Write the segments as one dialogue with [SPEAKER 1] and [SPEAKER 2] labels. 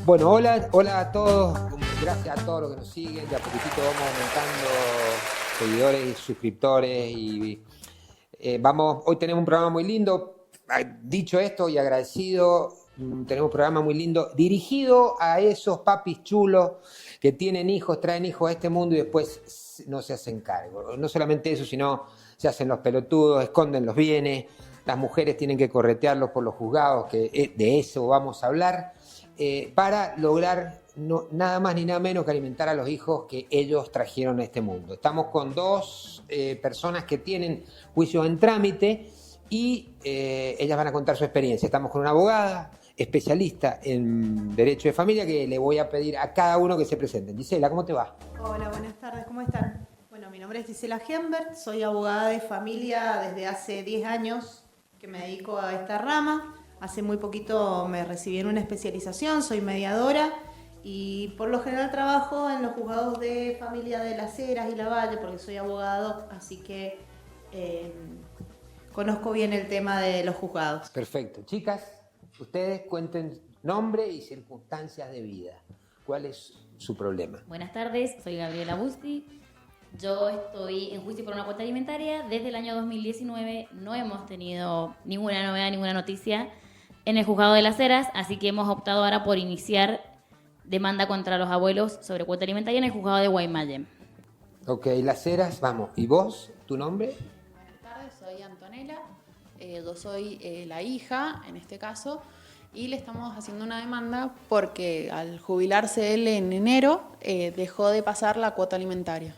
[SPEAKER 1] Bueno, hola a todos, gracias a todos los que nos siguen, de a poquitito vamos aumentando seguidores y suscriptores hoy tenemos un programa muy lindo. Dicho esto y agradecido, tenemos un programa muy lindo dirigido a esos papis chulos que tienen hijos, traen hijos a este mundo y después no se hacen cargo. No solamente eso, sino se hacen los pelotudos, esconden los bienes, las mujeres tienen que corretearlos por los juzgados, que de eso vamos a hablar. Para lograr nada más ni nada menos que alimentar a los hijos que ellos trajeron a este mundo. Estamos con dos personas que tienen juicios en trámite y ellas van a contar su experiencia. Estamos con una abogada especialista en Derecho de Familia que le voy a pedir a cada uno que se presenten. Gisela, ¿cómo te va?
[SPEAKER 2] Hola, buenas tardes, ¿cómo están? Bueno, mi nombre es Gisela Hembert, soy abogada de familia desde hace 10 años que me dedico a esta rama. Hace muy poquito me recibí en una especialización, soy mediadora y por lo general trabajo en los juzgados de familia de Las Heras y Lavalle porque soy abogado, así que conozco bien el tema de los juzgados.
[SPEAKER 1] Perfecto. Chicas, ustedes cuenten nombre y circunstancias de vida. ¿Cuál es su problema?
[SPEAKER 3] Buenas tardes, soy Gabriela Busti. Yo estoy en juicio por una cuota alimentaria. Desde el año 2019 no hemos tenido ninguna novedad, ninguna noticia en el juzgado de Las Heras, así que hemos optado ahora por iniciar demanda contra los abuelos sobre cuota alimentaria en el juzgado de Guaymallén.
[SPEAKER 1] Ok, Las Heras, vamos. ¿Y vos? ¿Tu nombre?
[SPEAKER 4] Buenas tardes, soy Antonella. Yo soy la hija, en este caso, y le estamos haciendo una demanda porque al jubilarse él en enero dejó de pasar la cuota alimentaria.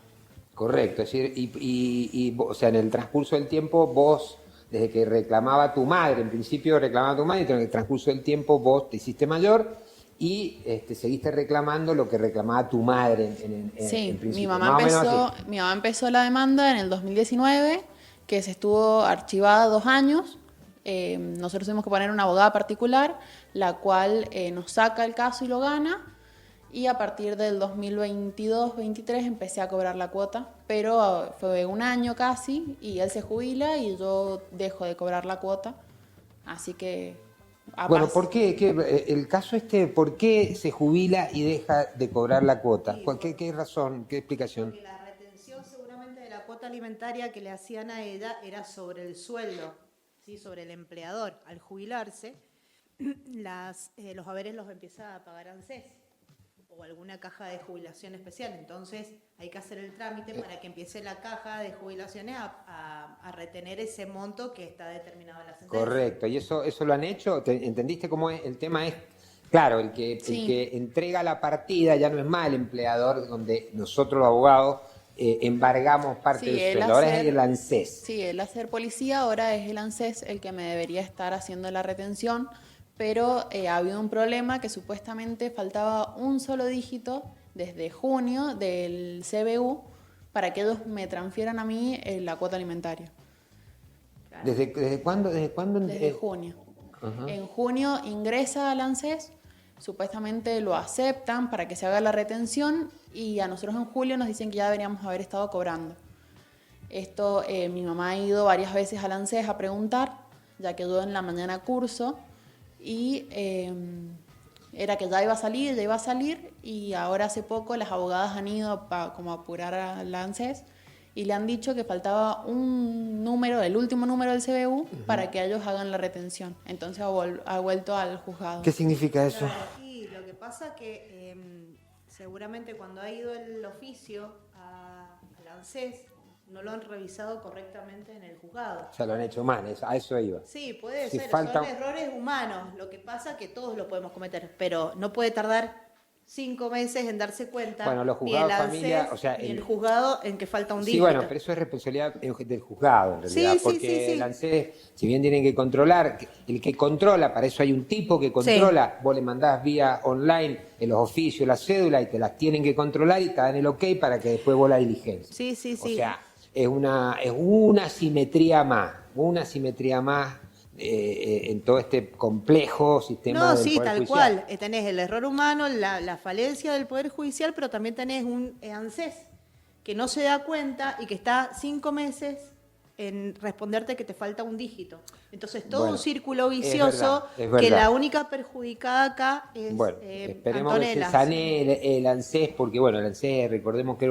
[SPEAKER 1] Correcto, es decir, o sea, en el transcurso del tiempo vos, desde que reclamaba tu madre, en principio reclamaba tu madre, y en el transcurso del tiempo vos te hiciste mayor y seguiste reclamando lo que reclamaba tu madre en principio.
[SPEAKER 4] Mi mamá empezó la demanda en el 2019, que se estuvo archivada 2 años. Nosotros tuvimos que poner una abogada particular, la cual nos saca el caso y lo gana. Y a partir del 2022-23 empecé a cobrar la cuota, pero fue 1 año casi y él se jubila y yo dejo de cobrar la cuota. Así que...
[SPEAKER 1] Bueno, ¿por qué? El caso ¿por qué se jubila y deja de cobrar la cuota? ¿Qué razón, qué explicación?
[SPEAKER 2] Porque la retención seguramente de la cuota alimentaria que le hacían a ella era sobre el sueldo, ¿sí? Sobre el empleador. Al jubilarse, los haberes los empieza a pagar ANSES o alguna caja de jubilación especial. Entonces hay que hacer el trámite para que empiece la caja de jubilaciones a retener ese monto que está determinado en la sentencia.
[SPEAKER 1] Correcto, ¿y eso lo han hecho? ¿Entendiste cómo es? El tema es, claro, el que entrega la partida ya no es más el empleador, donde nosotros los abogados embargamos parte del sueldo, ahora es el ANSES.
[SPEAKER 4] Sí, el hacer policía, ahora es el ANSES el que me debería estar haciendo la retención. Pero ha habido un problema que supuestamente faltaba un solo dígito desde junio del CBU para que ellos me transfieran a mí la cuota alimentaria.
[SPEAKER 1] Claro. ¿Desde cuándo?
[SPEAKER 4] Desde junio. Uh-huh. En junio ingresa al ANSES, supuestamente lo aceptan para que se haga la retención y a nosotros en julio nos dicen que ya deberíamos haber estado cobrando. Esto, mi mamá ha ido varias veces al ANSES a preguntar, ya que yo en la mañana curso. Y era que ya iba a salir y ahora hace poco las abogadas han ido como a apurar al ANSES y le han dicho que faltaba un número, el último número del CBU, uh-huh, para que ellos hagan la retención. Entonces ha vuelto al juzgado.
[SPEAKER 1] ¿Qué significa eso?
[SPEAKER 2] Y lo que pasa que seguramente cuando ha ido el oficio al ANSES no lo han revisado correctamente en el juzgado.
[SPEAKER 1] O sea, lo han hecho mal, a eso iba.
[SPEAKER 2] Sí, puede ser, son errores humanos. Lo que pasa es que todos lo podemos cometer, pero no puede tardar 5 meses en darse cuenta.
[SPEAKER 1] Bueno, los juzgados de familia, o sea,
[SPEAKER 2] ni el juzgado en que falta un dígito.
[SPEAKER 1] Sí, bueno, pero eso es responsabilidad del juzgado, en realidad, porque el ANSES, si bien tienen que controlar, el que controla, para eso hay un tipo que controla, vos le mandás vía online en los oficios, la cédula, y te las tienen que controlar y te dan el ok para que después vos la diligencia.
[SPEAKER 2] Sí.
[SPEAKER 1] O sea, es una simetría más, en todo este complejo sistema del Poder
[SPEAKER 2] tal
[SPEAKER 1] Judicial.
[SPEAKER 2] cual. Tenés el error humano, la falencia del Poder Judicial, pero también tenés un ANSES que no se da cuenta y que está 5 meses en responderte que te falta un dígito. Entonces, todo
[SPEAKER 1] Bueno,
[SPEAKER 2] un círculo
[SPEAKER 1] es
[SPEAKER 2] vicioso
[SPEAKER 1] verdad.
[SPEAKER 2] que la única perjudicada acá es
[SPEAKER 1] Bueno, esperemos
[SPEAKER 2] Antonella.
[SPEAKER 1] que se sanee el ANSES, porque bueno, el ANSES, recordemos que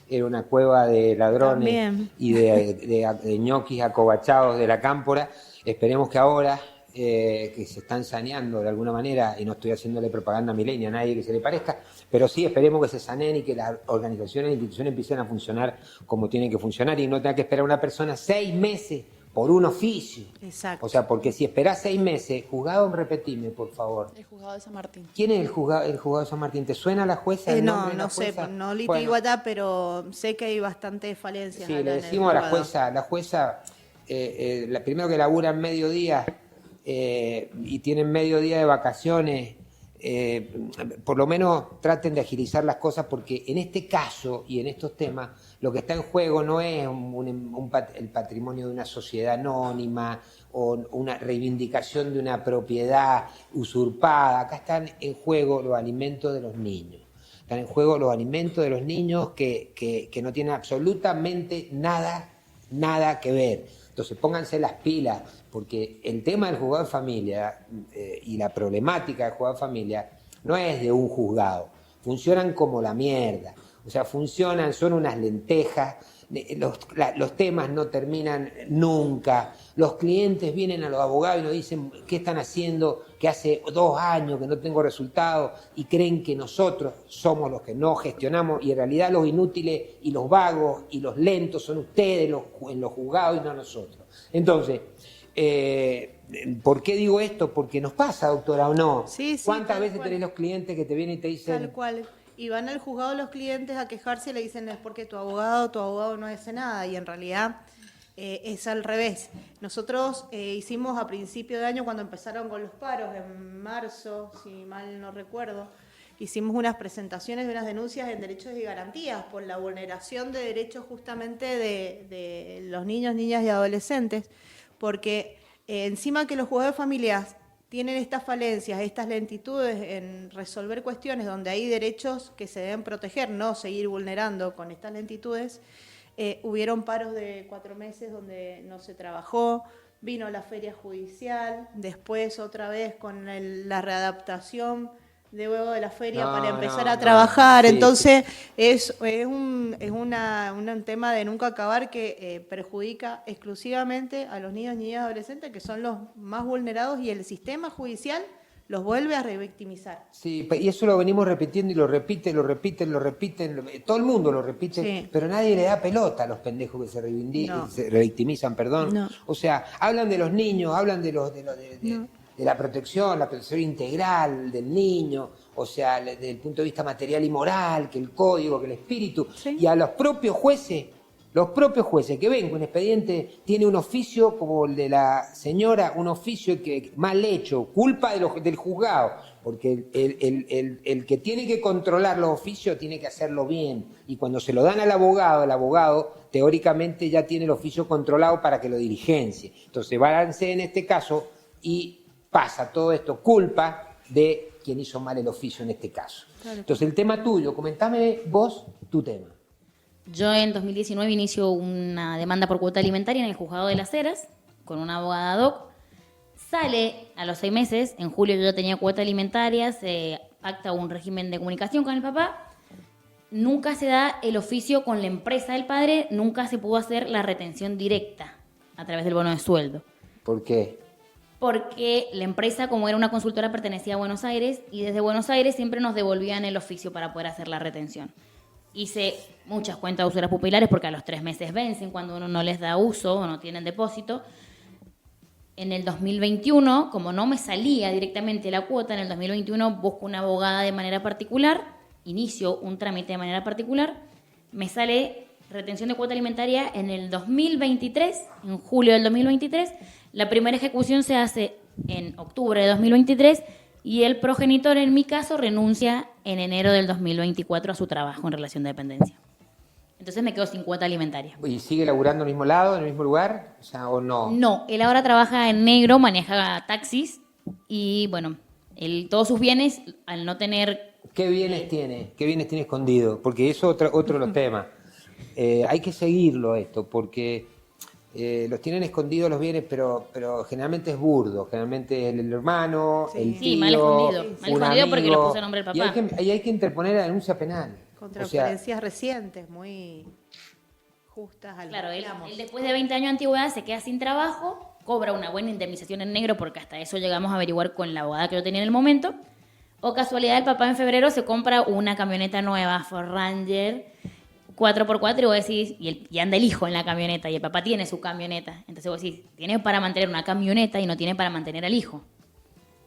[SPEAKER 1] era una cueva de ladrones
[SPEAKER 2] También.
[SPEAKER 1] y de ñoquis acobachados de la cámpora. Esperemos que ahora, que se están saneando de alguna manera, y no estoy haciéndole propaganda a Milenia, a nadie que se le parezca, pero sí esperemos que se saneen y que las organizaciones e instituciones empiecen a funcionar como tienen que funcionar y no tenga que esperar a una persona 6 meses por un oficio.
[SPEAKER 2] Exacto.
[SPEAKER 1] O sea, porque si esperás 6 meses, juzgado, repetime, por favor.
[SPEAKER 4] El juzgado de San Martín.
[SPEAKER 1] ¿Quién es el juzgado de San Martín? ¿Te suena la jueza? El
[SPEAKER 2] No,
[SPEAKER 1] nombre de la
[SPEAKER 2] no sé,
[SPEAKER 1] jueza?
[SPEAKER 2] no
[SPEAKER 1] Bueno,
[SPEAKER 2] litigo acá, pero sé que hay bastantes falencias
[SPEAKER 1] sí,
[SPEAKER 2] acá
[SPEAKER 1] le
[SPEAKER 2] en el
[SPEAKER 1] decimos a
[SPEAKER 2] juzgado.
[SPEAKER 1] la jueza, primero que labura en mediodía y tienen mediodía de vacaciones, por lo menos traten de agilizar las cosas porque en este caso y en estos temas lo que está en juego no es el patrimonio de una sociedad anónima o una reivindicación de una propiedad usurpada. Acá están en juego los alimentos de los niños. Están en juego los alimentos de los niños que no tienen absolutamente nada que ver. Entonces pónganse las pilas, porque el tema del juzgado de familia y la problemática del juzgado de familia no es de un juzgado. Funcionan como la mierda. O sea, son unas lentejas, los temas no terminan nunca. Los clientes vienen a los abogados y nos dicen qué están haciendo, que hace 2 años que no tengo resultados y creen que nosotros somos los que no gestionamos y en realidad los inútiles y los vagos y los lentos son ustedes en los juzgados y no nosotros. Entonces, ¿por qué digo esto? Porque nos pasa, doctora, ¿o no?
[SPEAKER 2] Sí, sí,
[SPEAKER 1] ¿Cuántas
[SPEAKER 2] tal
[SPEAKER 1] veces
[SPEAKER 2] cual.
[SPEAKER 1] tenés los clientes que te vienen y te dicen...
[SPEAKER 2] Tal cual. Y van al juzgado los clientes a quejarse y le dicen es porque tu abogado no hace nada. Y en realidad es al revés. Nosotros hicimos a principio de año, cuando empezaron con los paros, en marzo, si mal no recuerdo, hicimos unas presentaciones de unas denuncias en derechos y garantías por la vulneración de derechos justamente de los niños, niñas y adolescentes. Porque encima que los juzgados de familias tienen estas falencias, estas lentitudes en resolver cuestiones donde hay derechos que se deben proteger, no seguir vulnerando con estas lentitudes. Hubieron paros de 4 meses donde no se trabajó, vino la feria judicial, después otra vez con la readaptación de luego de la feria para empezar a trabajar.
[SPEAKER 1] Sí,
[SPEAKER 2] Entonces es un tema de nunca acabar que perjudica exclusivamente a los niños, niñas y adolescentes, que son los más vulnerados, y el sistema judicial los vuelve a revictimizar.
[SPEAKER 1] Sí, y eso lo venimos repitiendo y lo repiten, todo el mundo lo repite,
[SPEAKER 2] Sí.
[SPEAKER 1] pero nadie le da pelota a los pendejos que
[SPEAKER 2] No.
[SPEAKER 1] se revictimizan, perdón.
[SPEAKER 2] No.
[SPEAKER 1] O sea, hablan de los niños, hablan de la protección integral del niño, o sea, desde el punto de vista material y moral, que el código, que el espíritu,
[SPEAKER 2] Sí.
[SPEAKER 1] y a los propios jueces que ven que un expediente tiene un oficio como el de la señora, un oficio que mal hecho, culpa del juzgado, porque el que tiene que controlar los oficios tiene que hacerlo bien, y cuando se lo dan al abogado, el abogado teóricamente ya tiene el oficio controlado para que lo diligencie. Entonces balance en este caso y pasa todo esto culpa de quien hizo mal el oficio en este caso.
[SPEAKER 2] Claro.
[SPEAKER 1] Entonces el tema tuyo, comentame vos tu tema.
[SPEAKER 3] Yo en 2019 inicio una demanda por cuota alimentaria en el juzgado de Las Heras con una abogada ad hoc. Sale a los 6 meses, en julio yo ya tenía cuota alimentaria, se pacta un régimen de comunicación con el papá. Nunca se da el oficio con la empresa del padre, nunca se pudo hacer la retención directa a través del bono de sueldo.
[SPEAKER 1] ¿Por qué?
[SPEAKER 3] Porque la empresa, como era una consultora, pertenecía a Buenos Aires y desde Buenos Aires siempre nos devolvían el oficio para poder hacer la retención. Hice muchas cuentas de usuras pupilares porque a los 3 meses vencen cuando uno no les da uso o no tienen depósito. En el 2021, como no me salía directamente la cuota, en el 2021 busco una abogada de manera particular, inicio un trámite de manera particular, me sale retención de cuota alimentaria en el 2023, en julio del 2023. La primera ejecución se hace en octubre de 2023 y el progenitor, en mi caso, renuncia en enero del 2024 a su trabajo en relación de dependencia. Entonces me quedo sin cuota alimentaria.
[SPEAKER 1] ¿Y sigue laburando en el mismo lado, en el mismo lugar? O sea, ¿o no?
[SPEAKER 3] No, él ahora trabaja en negro, maneja taxis y, bueno, todos sus bienes, al no tener...
[SPEAKER 1] ¿Qué bienes tiene? ¿Qué bienes tiene escondido? Porque eso es otro de los temas. Hay que seguirlo esto, porque los tienen escondidos los bienes, pero generalmente es burdo, generalmente es el hermano, el tío,
[SPEAKER 3] Sí, mal escondido. Mal
[SPEAKER 1] un
[SPEAKER 3] escondido porque le
[SPEAKER 1] amigo,
[SPEAKER 3] puso el nombre del
[SPEAKER 1] y
[SPEAKER 3] papá.
[SPEAKER 1] hay que interponer la denuncia penal.
[SPEAKER 2] Contra
[SPEAKER 1] O sea,
[SPEAKER 2] oferencias recientes, muy justas al
[SPEAKER 3] Claro, él
[SPEAKER 2] reclamo.
[SPEAKER 3] después de 20 años de antigüedad se queda sin trabajo, cobra una buena indemnización en negro, porque hasta eso llegamos a averiguar con la abogada que yo tenía en el momento. O casualidad, el papá en febrero se compra una camioneta nueva, Ford Ranger, 4x4, y vos decís, y anda el hijo en la camioneta, y el papá tiene su camioneta. Entonces vos decís, tiene para mantener una camioneta y no tiene para mantener al hijo.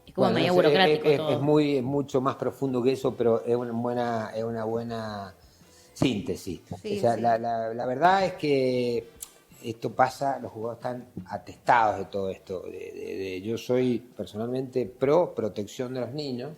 [SPEAKER 3] Es como
[SPEAKER 1] bueno,
[SPEAKER 3] medio
[SPEAKER 1] es
[SPEAKER 3] burocrático todo.
[SPEAKER 1] es mucho más profundo que eso, pero es una buena síntesis.
[SPEAKER 2] Sí,
[SPEAKER 1] O sea,
[SPEAKER 2] sí.
[SPEAKER 1] la verdad es que esto pasa, los jugadores están atestados de todo esto. Yo soy personalmente pro protección de los niños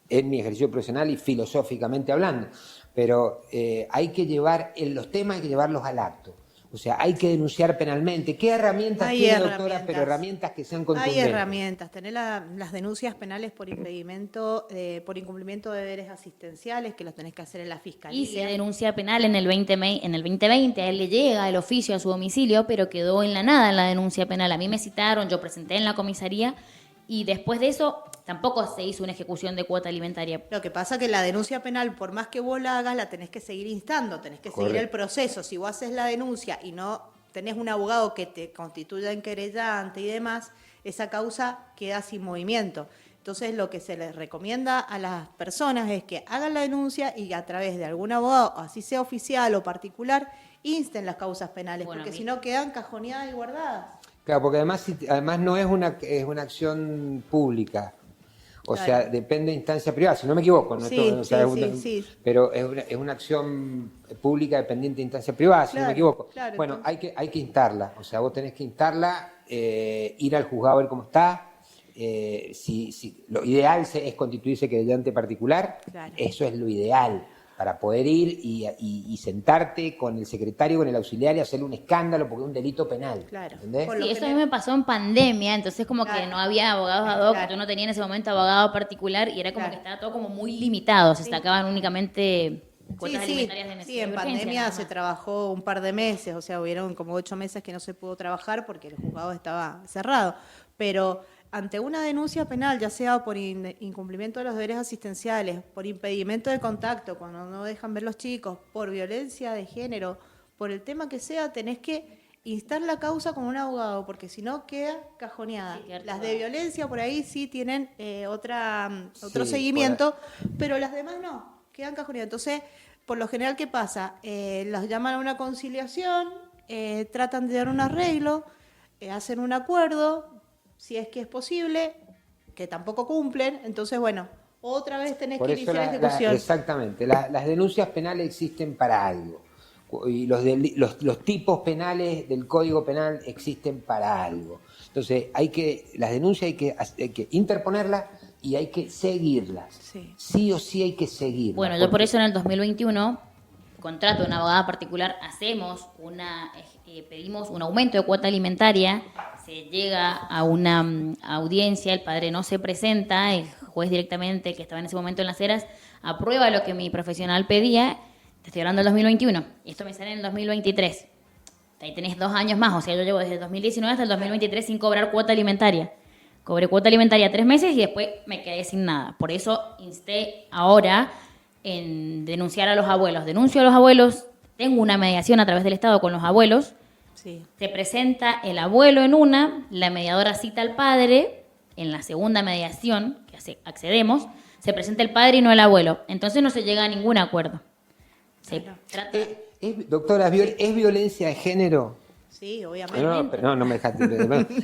[SPEAKER 1] en mi ejercicio profesional y filosóficamente hablando, pero hay que llevar, en los temas hay que llevarlos al acto. O sea, hay que denunciar penalmente. ¿Qué herramientas
[SPEAKER 2] Hay
[SPEAKER 1] tiene,
[SPEAKER 2] herramientas.
[SPEAKER 1] doctora? Pero herramientas que sean
[SPEAKER 2] Hay
[SPEAKER 1] contundentes.
[SPEAKER 2] herramientas, tener las denuncias penales por impedimento, por incumplimiento de deberes asistenciales, que los tenés que hacer en la fiscalía.
[SPEAKER 3] Y se denuncia penal en el 2020, a él le llega el oficio a su domicilio, pero quedó en la nada en la denuncia penal. A mí me citaron, yo presenté en la comisaría y después de eso tampoco se hizo una ejecución de cuota alimentaria.
[SPEAKER 2] Lo que pasa que la denuncia penal, por más que vos la hagas, la tenés que seguir instando, tenés que seguir el
[SPEAKER 1] Correcto.
[SPEAKER 2] proceso. Si vos haces la denuncia y no tenés un abogado que te constituya en querellante y demás, esa causa queda sin movimiento. Entonces, lo que se les recomienda a las personas es que hagan la denuncia y a través de algún abogado, así sea oficial o particular, insten las causas penales,
[SPEAKER 3] Bueno,
[SPEAKER 2] porque
[SPEAKER 3] a mí-
[SPEAKER 2] si no quedan cajoneadas y guardadas.
[SPEAKER 1] Claro, porque además no es una acción pública. O
[SPEAKER 2] Claro.
[SPEAKER 1] sea, depende de instancia privada, si no me equivoco. ¿No?
[SPEAKER 2] Sí,
[SPEAKER 1] O sea,
[SPEAKER 2] sí.
[SPEAKER 1] Pero es una acción pública dependiente de instancia privada, si no me
[SPEAKER 2] Claro,
[SPEAKER 1] equivoco.
[SPEAKER 2] claro,
[SPEAKER 1] Bueno,
[SPEAKER 2] entonces-
[SPEAKER 1] hay que instarla. O sea, vos tenés que instarla, ir al juzgado a ver cómo está. Lo ideal es constituirse querellante particular.
[SPEAKER 2] Claro.
[SPEAKER 1] Eso es lo ideal, para poder ir y sentarte con el secretario, con el auxiliar y hacerle un escándalo, porque es un delito penal.
[SPEAKER 2] Claro.
[SPEAKER 1] ¿Entendés?
[SPEAKER 2] Por lo
[SPEAKER 3] Sí, eso a mí
[SPEAKER 2] general-
[SPEAKER 3] me pasó en pandemia, entonces como que
[SPEAKER 2] Claro.
[SPEAKER 3] no había abogados ad hoc,
[SPEAKER 2] Claro.
[SPEAKER 3] yo no tenía en ese momento abogado particular y era como
[SPEAKER 2] Claro.
[SPEAKER 3] que estaba todo como muy limitado, se
[SPEAKER 2] Sí.
[SPEAKER 3] sacaban únicamente cuotas
[SPEAKER 2] Sí,
[SPEAKER 3] alimentarias de
[SPEAKER 2] sí,
[SPEAKER 3] necesidad
[SPEAKER 2] en
[SPEAKER 3] de urgencia,
[SPEAKER 2] pandemia
[SPEAKER 3] nada
[SPEAKER 2] se
[SPEAKER 3] más.
[SPEAKER 2] trabajó un par de meses, o sea, hubieron como 8 meses que no se pudo trabajar porque el juzgado estaba cerrado. Pero ante una denuncia penal, ya sea por incumplimiento de los deberes asistenciales, por impedimento de contacto, cuando no dejan ver los chicos, por violencia de género, por el tema que sea, tenés que instar la causa con un abogado, porque si no queda cajoneada.
[SPEAKER 3] Sí, queda
[SPEAKER 2] Las de
[SPEAKER 3] archivada.
[SPEAKER 2] violencia por ahí sí tienen otro
[SPEAKER 1] Sí,
[SPEAKER 2] seguimiento, pero las demás no, quedan cajoneadas. Entonces, por lo general, ¿qué pasa? Los llaman a una conciliación, tratan de dar un arreglo, hacen un acuerdo, si es que es posible, que tampoco cumplen, entonces, bueno, otra vez tenés
[SPEAKER 1] Por
[SPEAKER 2] que
[SPEAKER 1] eso
[SPEAKER 2] iniciar la ejecución.
[SPEAKER 1] exactamente, las denuncias penales existen para algo. Y los tipos penales del Código Penal existen para algo. Entonces, las denuncias hay que interponerlas y hay que seguirlas.
[SPEAKER 2] Sí.
[SPEAKER 1] Sí o sí hay que seguirlas.
[SPEAKER 3] Bueno, yo por
[SPEAKER 1] porque-
[SPEAKER 3] eso en el 2021 contrato a una abogada particular, pedimos un aumento de cuota alimentaria, se llega a una audiencia, el padre no se presenta, el juez directamente, que estaba en ese momento en Las Heras, aprueba lo que mi profesional pedía, te estoy hablando del 2021, y esto me sale en el 2023. Ahí tenés 2 años más, o sea, yo llevo desde el 2019 hasta el 2023 sin cobrar cuota alimentaria. Cobré cuota alimentaria 3 meses y después me quedé sin nada. Por eso insté ahora en denunciar a los abuelos. Denuncio a los abuelos, tengo una mediación a través del Estado con los abuelos.
[SPEAKER 2] Sí.
[SPEAKER 3] Se presenta el abuelo en una, la mediadora cita al padre, en la segunda mediación, que accedemos, se presenta el padre y no el abuelo. Entonces no se llega a ningún acuerdo. Se
[SPEAKER 2] Claro.
[SPEAKER 3] trata...
[SPEAKER 1] Doctora, ¿es violencia de género?
[SPEAKER 2] Sí, obviamente.
[SPEAKER 1] No me dejaste.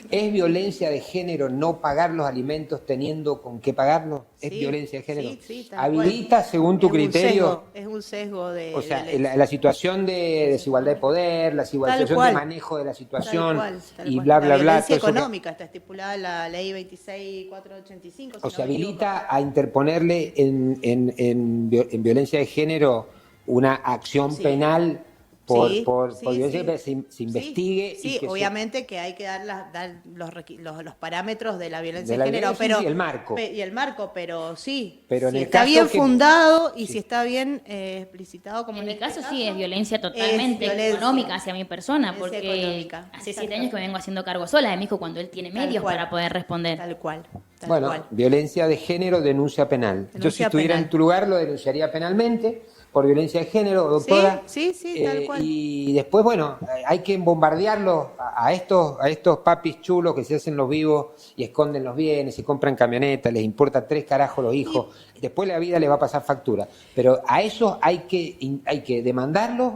[SPEAKER 1] ¿Es violencia de género no pagar los alimentos teniendo con qué pagarlos? ¿Es
[SPEAKER 2] Sí,
[SPEAKER 1] violencia de género?
[SPEAKER 2] sí, sí, tal
[SPEAKER 1] ¿Habilita,
[SPEAKER 2] cual.
[SPEAKER 1] según tu
[SPEAKER 2] Es un
[SPEAKER 1] criterio?
[SPEAKER 2] sesgo, es un sesgo de
[SPEAKER 1] O sea,
[SPEAKER 2] violencia.
[SPEAKER 1] la situación de desigualdad de poder, la situación de
[SPEAKER 2] cual.
[SPEAKER 1] manejo de la situación
[SPEAKER 2] Tal
[SPEAKER 1] y
[SPEAKER 2] cual.
[SPEAKER 1] bla,
[SPEAKER 2] La
[SPEAKER 1] bla, bla.
[SPEAKER 2] violencia
[SPEAKER 1] todo eso que-
[SPEAKER 2] económica está estipulada en la ley 26485.
[SPEAKER 1] o sea, habilita a interponerle en violencia de género una acción
[SPEAKER 2] Sí.
[SPEAKER 1] penal por violencia, pero se investigue.
[SPEAKER 2] Sí,
[SPEAKER 1] y que
[SPEAKER 2] obviamente que hay que dar los parámetros de la violencia
[SPEAKER 1] de la
[SPEAKER 2] de género,
[SPEAKER 1] violencia,
[SPEAKER 2] pero
[SPEAKER 1] sí, el marco.
[SPEAKER 2] Y el marco, pero sí,
[SPEAKER 1] Pero en
[SPEAKER 2] si
[SPEAKER 1] el
[SPEAKER 2] está
[SPEAKER 1] caso
[SPEAKER 2] bien
[SPEAKER 1] que-
[SPEAKER 2] fundado y si está bien explicitado como
[SPEAKER 3] En mi
[SPEAKER 2] este
[SPEAKER 3] caso sí, es violencia
[SPEAKER 2] es
[SPEAKER 3] totalmente
[SPEAKER 2] violencia.
[SPEAKER 3] económica hacia mi persona,
[SPEAKER 2] Violencia
[SPEAKER 3] porque
[SPEAKER 2] económica,
[SPEAKER 3] hace 7
[SPEAKER 2] exacto.
[SPEAKER 3] años que me vengo haciendo cargo sola de mi hijo cuando él tiene
[SPEAKER 2] Tal
[SPEAKER 3] medios
[SPEAKER 2] cual.
[SPEAKER 3] para poder responder.
[SPEAKER 2] Tal cual.
[SPEAKER 1] Bueno, violencia de género, denuncia penal. Yo si
[SPEAKER 2] Denuncia
[SPEAKER 1] estuviera
[SPEAKER 2] penal.
[SPEAKER 1] en tu lugar lo denunciaría penalmente por violencia de género, doctora.
[SPEAKER 2] Sí, tal cual.
[SPEAKER 1] Y después, bueno, hay que bombardearlos a estos papis chulos que se hacen los vivos y esconden los bienes, se compran camionetas, les importa 3 carajos los hijos. Después la vida les va a pasar factura. Pero a esos hay que demandarlos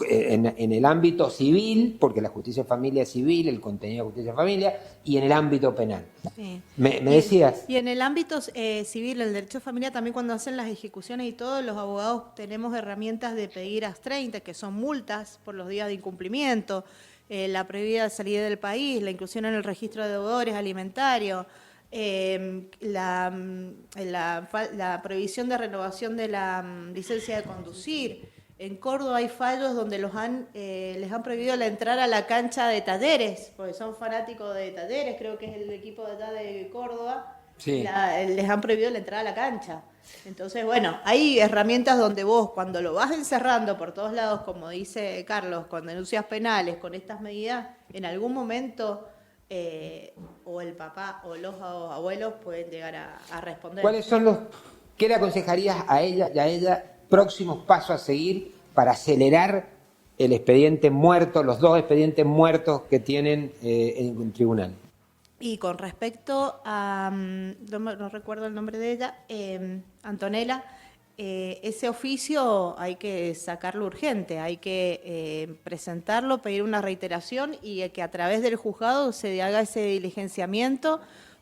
[SPEAKER 1] en el ámbito civil, porque la justicia de familia es civil, el contenido de justicia de familia, y en el ámbito penal.
[SPEAKER 2] Sí.
[SPEAKER 1] Me decías.
[SPEAKER 2] Y en el ámbito civil, el derecho de familia, también cuando hacen las ejecuciones y todo, los abogados tenemos herramientas de pedir AS 30, que son multas por los días de incumplimiento, la prohibida salida del país, la inclusión en el registro de deudores alimentarios, la prohibición de renovación de la licencia de conducir. En Córdoba hay fallos donde les han prohibido la entrada a la cancha de Talleres, porque son fanáticos de Talleres, creo que es el equipo de allá de Córdoba,
[SPEAKER 1] Sí.
[SPEAKER 2] les han prohibido la entrada a la cancha. Entonces, bueno, hay herramientas donde vos, cuando lo vas encerrando por todos lados, como dice Carlos, con denuncias penales, con estas medidas, en algún momento o el papá o los abuelos pueden llegar a responder.
[SPEAKER 1] ¿Qué le aconsejarías a ella y a ella próximos pasos a seguir para acelerar el expediente muerto, los 2 expedientes muertos que tienen en un tribunal?
[SPEAKER 2] Y con respecto a, no recuerdo el nombre de ella, Antonella, ese oficio hay que sacarlo urgente, hay que presentarlo, pedir una reiteración y que a través del juzgado se haga ese diligenciamiento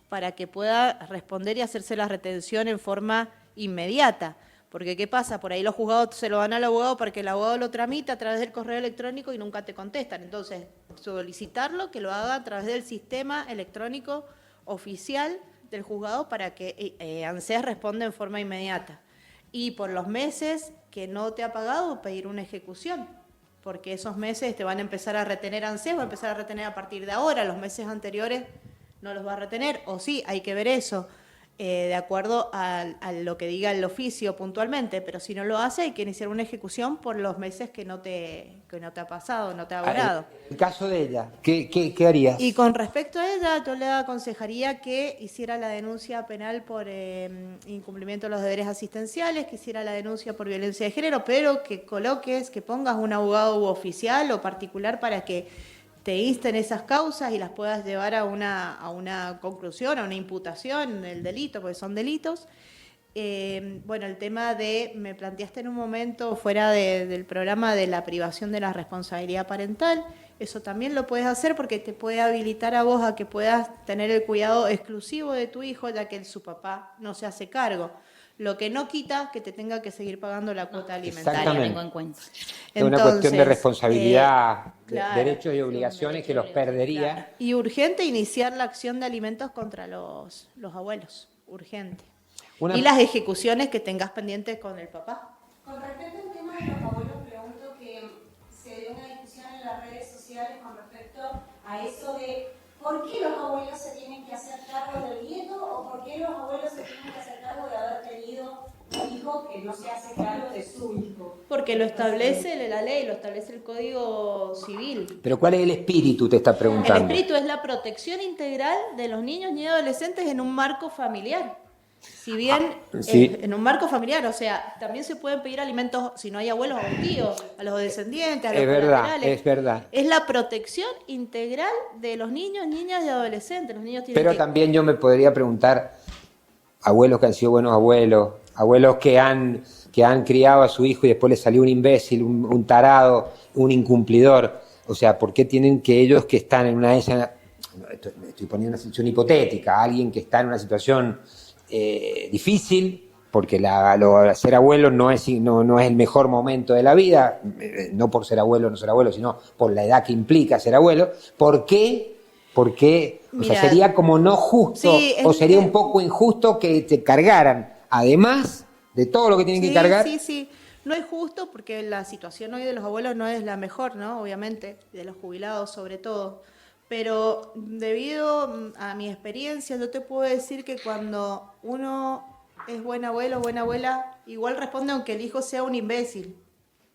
[SPEAKER 2] para que pueda responder y hacerse la retención en forma inmediata. Porque ¿qué pasa? Por ahí los juzgados se lo dan al abogado para que el abogado lo tramite a través del correo electrónico y nunca te contestan. Entonces, solicitarlo, que lo haga a través del sistema electrónico oficial del juzgado para que ANSES responda en forma inmediata. Y por los meses que no te ha pagado, pedir una ejecución, porque esos meses te van a empezar a retener ANSES, va a empezar a retener a partir de ahora, los meses anteriores no los va a retener, o sí, hay que ver eso. De acuerdo a lo que diga el oficio puntualmente, pero si no lo hace hay que iniciar una ejecución por los meses que no te ha pasado, no te ha abonado.
[SPEAKER 1] En el caso de ella, ¿qué harías?
[SPEAKER 2] Y con respecto a ella, yo le aconsejaría que hiciera la denuncia penal por incumplimiento de los deberes asistenciales, que hiciera la denuncia por violencia de género, pero que pongas un abogado oficial o particular para que te insten esas causas y las puedas llevar a una conclusión, a una imputación del delito, porque son delitos. Bueno, el tema me planteaste en un momento fuera del programa de la privación de la responsabilidad parental, eso también lo puedes hacer porque te puede habilitar a vos a que puedas tener el cuidado exclusivo de tu hijo, ya que su papá no se hace cargo. Lo que no quita que te tenga que seguir pagando la cuota alimentaria.
[SPEAKER 1] Exactamente.
[SPEAKER 3] Tengo en cuenta.
[SPEAKER 1] Es una cuestión de
[SPEAKER 2] Entonces,
[SPEAKER 1] responsabilidad,
[SPEAKER 2] claro,
[SPEAKER 1] derechos y obligaciones que los perdería.
[SPEAKER 2] Claro. Y urgente iniciar la acción de alimentos contra los abuelos, urgente. Y las ejecuciones que tengas pendientes con el papá.
[SPEAKER 5] Con respecto al tema de los abuelos, pregunto que se dio una discusión en las redes sociales con respecto a eso de ¿por qué los abuelos se tienen que hacer cargo del nieto o por qué los abuelos se tienen que hacer cargo de haber tenido un hijo que no se hace cargo de su hijo?
[SPEAKER 2] Porque lo establece la ley, lo establece el Código Civil.
[SPEAKER 1] Pero ¿cuál es el espíritu? Te está
[SPEAKER 2] El
[SPEAKER 1] preguntando.
[SPEAKER 2] espíritu es la protección integral de los niños y adolescentes en un marco familiar. Si bien
[SPEAKER 1] sí.
[SPEAKER 2] En un marco familiar, o sea, también se pueden pedir alimentos si no hay abuelos a un tío, a los descendientes, a los colaterales.
[SPEAKER 1] Es verdad.
[SPEAKER 2] Es la protección integral de los niños, niñas y adolescentes. Los niños tienen
[SPEAKER 1] Pero también yo me podría preguntar, abuelos que han sido buenos abuelos, abuelos que han criado a su hijo y después le salió un imbécil, un tarado, un incumplidor. O sea, ¿por qué tienen que ellos que están en una estoy poniendo una situación hipotética, alguien que está en una situación difícil, porque ser abuelo no es el mejor momento de la vida, no por ser abuelo o no ser abuelo, sino por la edad que implica ser abuelo? ¿Por qué? O sea, sería como no justo,
[SPEAKER 2] sí,
[SPEAKER 1] o sería un poco injusto que te cargaran, además de todo lo que tienen que cargar.
[SPEAKER 2] Sí. No es justo porque la situación hoy de los abuelos no es la mejor, ¿no? Obviamente, de los jubilados sobre todo. Pero debido a mi experiencia, yo te puedo decir que cuando uno es buen abuelo o buena abuela, igual responde aunque el hijo sea un imbécil.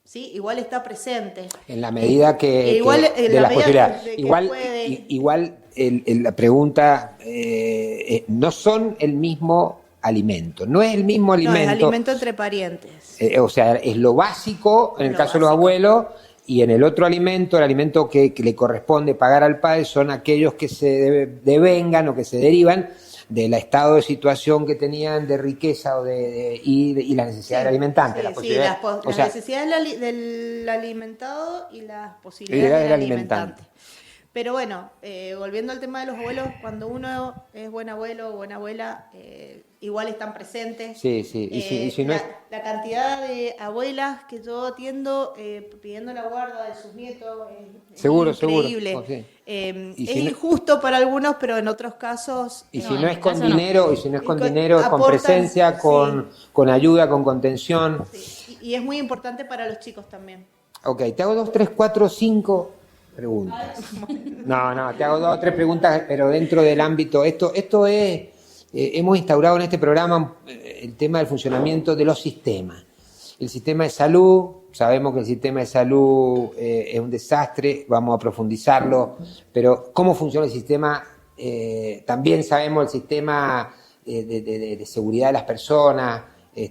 [SPEAKER 2] ¿Sí? Igual está presente.
[SPEAKER 1] En la medida
[SPEAKER 2] Igual, en
[SPEAKER 1] de
[SPEAKER 2] la
[SPEAKER 1] las
[SPEAKER 2] medida
[SPEAKER 1] posibilidades.
[SPEAKER 2] que
[SPEAKER 1] Igual,
[SPEAKER 2] puede.
[SPEAKER 1] igual la pregunta, no son el mismo alimento, no es el mismo
[SPEAKER 2] No, es
[SPEAKER 1] alimento.
[SPEAKER 2] alimento entre parientes.
[SPEAKER 1] O sea, es lo básico en
[SPEAKER 2] Es
[SPEAKER 1] el
[SPEAKER 2] lo
[SPEAKER 1] caso de los
[SPEAKER 2] básico.
[SPEAKER 1] abuelos, y en el otro alimento, el alimento que le corresponde pagar al padre, son aquellos que se devengan o que se derivan del estado de situación que tenían de riqueza y las necesidades alimentantes.
[SPEAKER 2] Sí,
[SPEAKER 1] la posibilidad,
[SPEAKER 2] las necesidades del alimentado y las posibilidades del alimentante. Pero bueno, volviendo al tema de los abuelos, cuando uno es buen abuelo o buena abuela, igual están presentes.
[SPEAKER 1] Sí. Y si no es...
[SPEAKER 2] La cantidad de abuelas que yo atiendo pidiendo la guarda de sus nietos es
[SPEAKER 1] Seguro.
[SPEAKER 2] increíble.
[SPEAKER 1] Sí.
[SPEAKER 2] Es
[SPEAKER 1] si no...
[SPEAKER 2] injusto para algunos, pero en otros casos...
[SPEAKER 1] Y
[SPEAKER 3] No,
[SPEAKER 1] si
[SPEAKER 3] en
[SPEAKER 1] no
[SPEAKER 3] mi
[SPEAKER 1] es con
[SPEAKER 3] caso
[SPEAKER 1] dinero,
[SPEAKER 3] no.
[SPEAKER 1] y si no es con
[SPEAKER 2] con-
[SPEAKER 1] dinero, es con
[SPEAKER 2] aportan,
[SPEAKER 1] presencia,
[SPEAKER 2] sí.
[SPEAKER 1] con ayuda, con contención.
[SPEAKER 2] Sí, y es muy importante para los chicos también.
[SPEAKER 1] Ok, te hago 2, 3, 4, 5 preguntas. No, te hago 2 o 3 preguntas, pero dentro del ámbito. Esto es, hemos instaurado en este programa el tema del funcionamiento de los sistemas. El sistema de salud, sabemos que el sistema de salud es un desastre, vamos a profundizarlo, pero ¿cómo funciona el sistema? También sabemos el sistema de seguridad de las personas,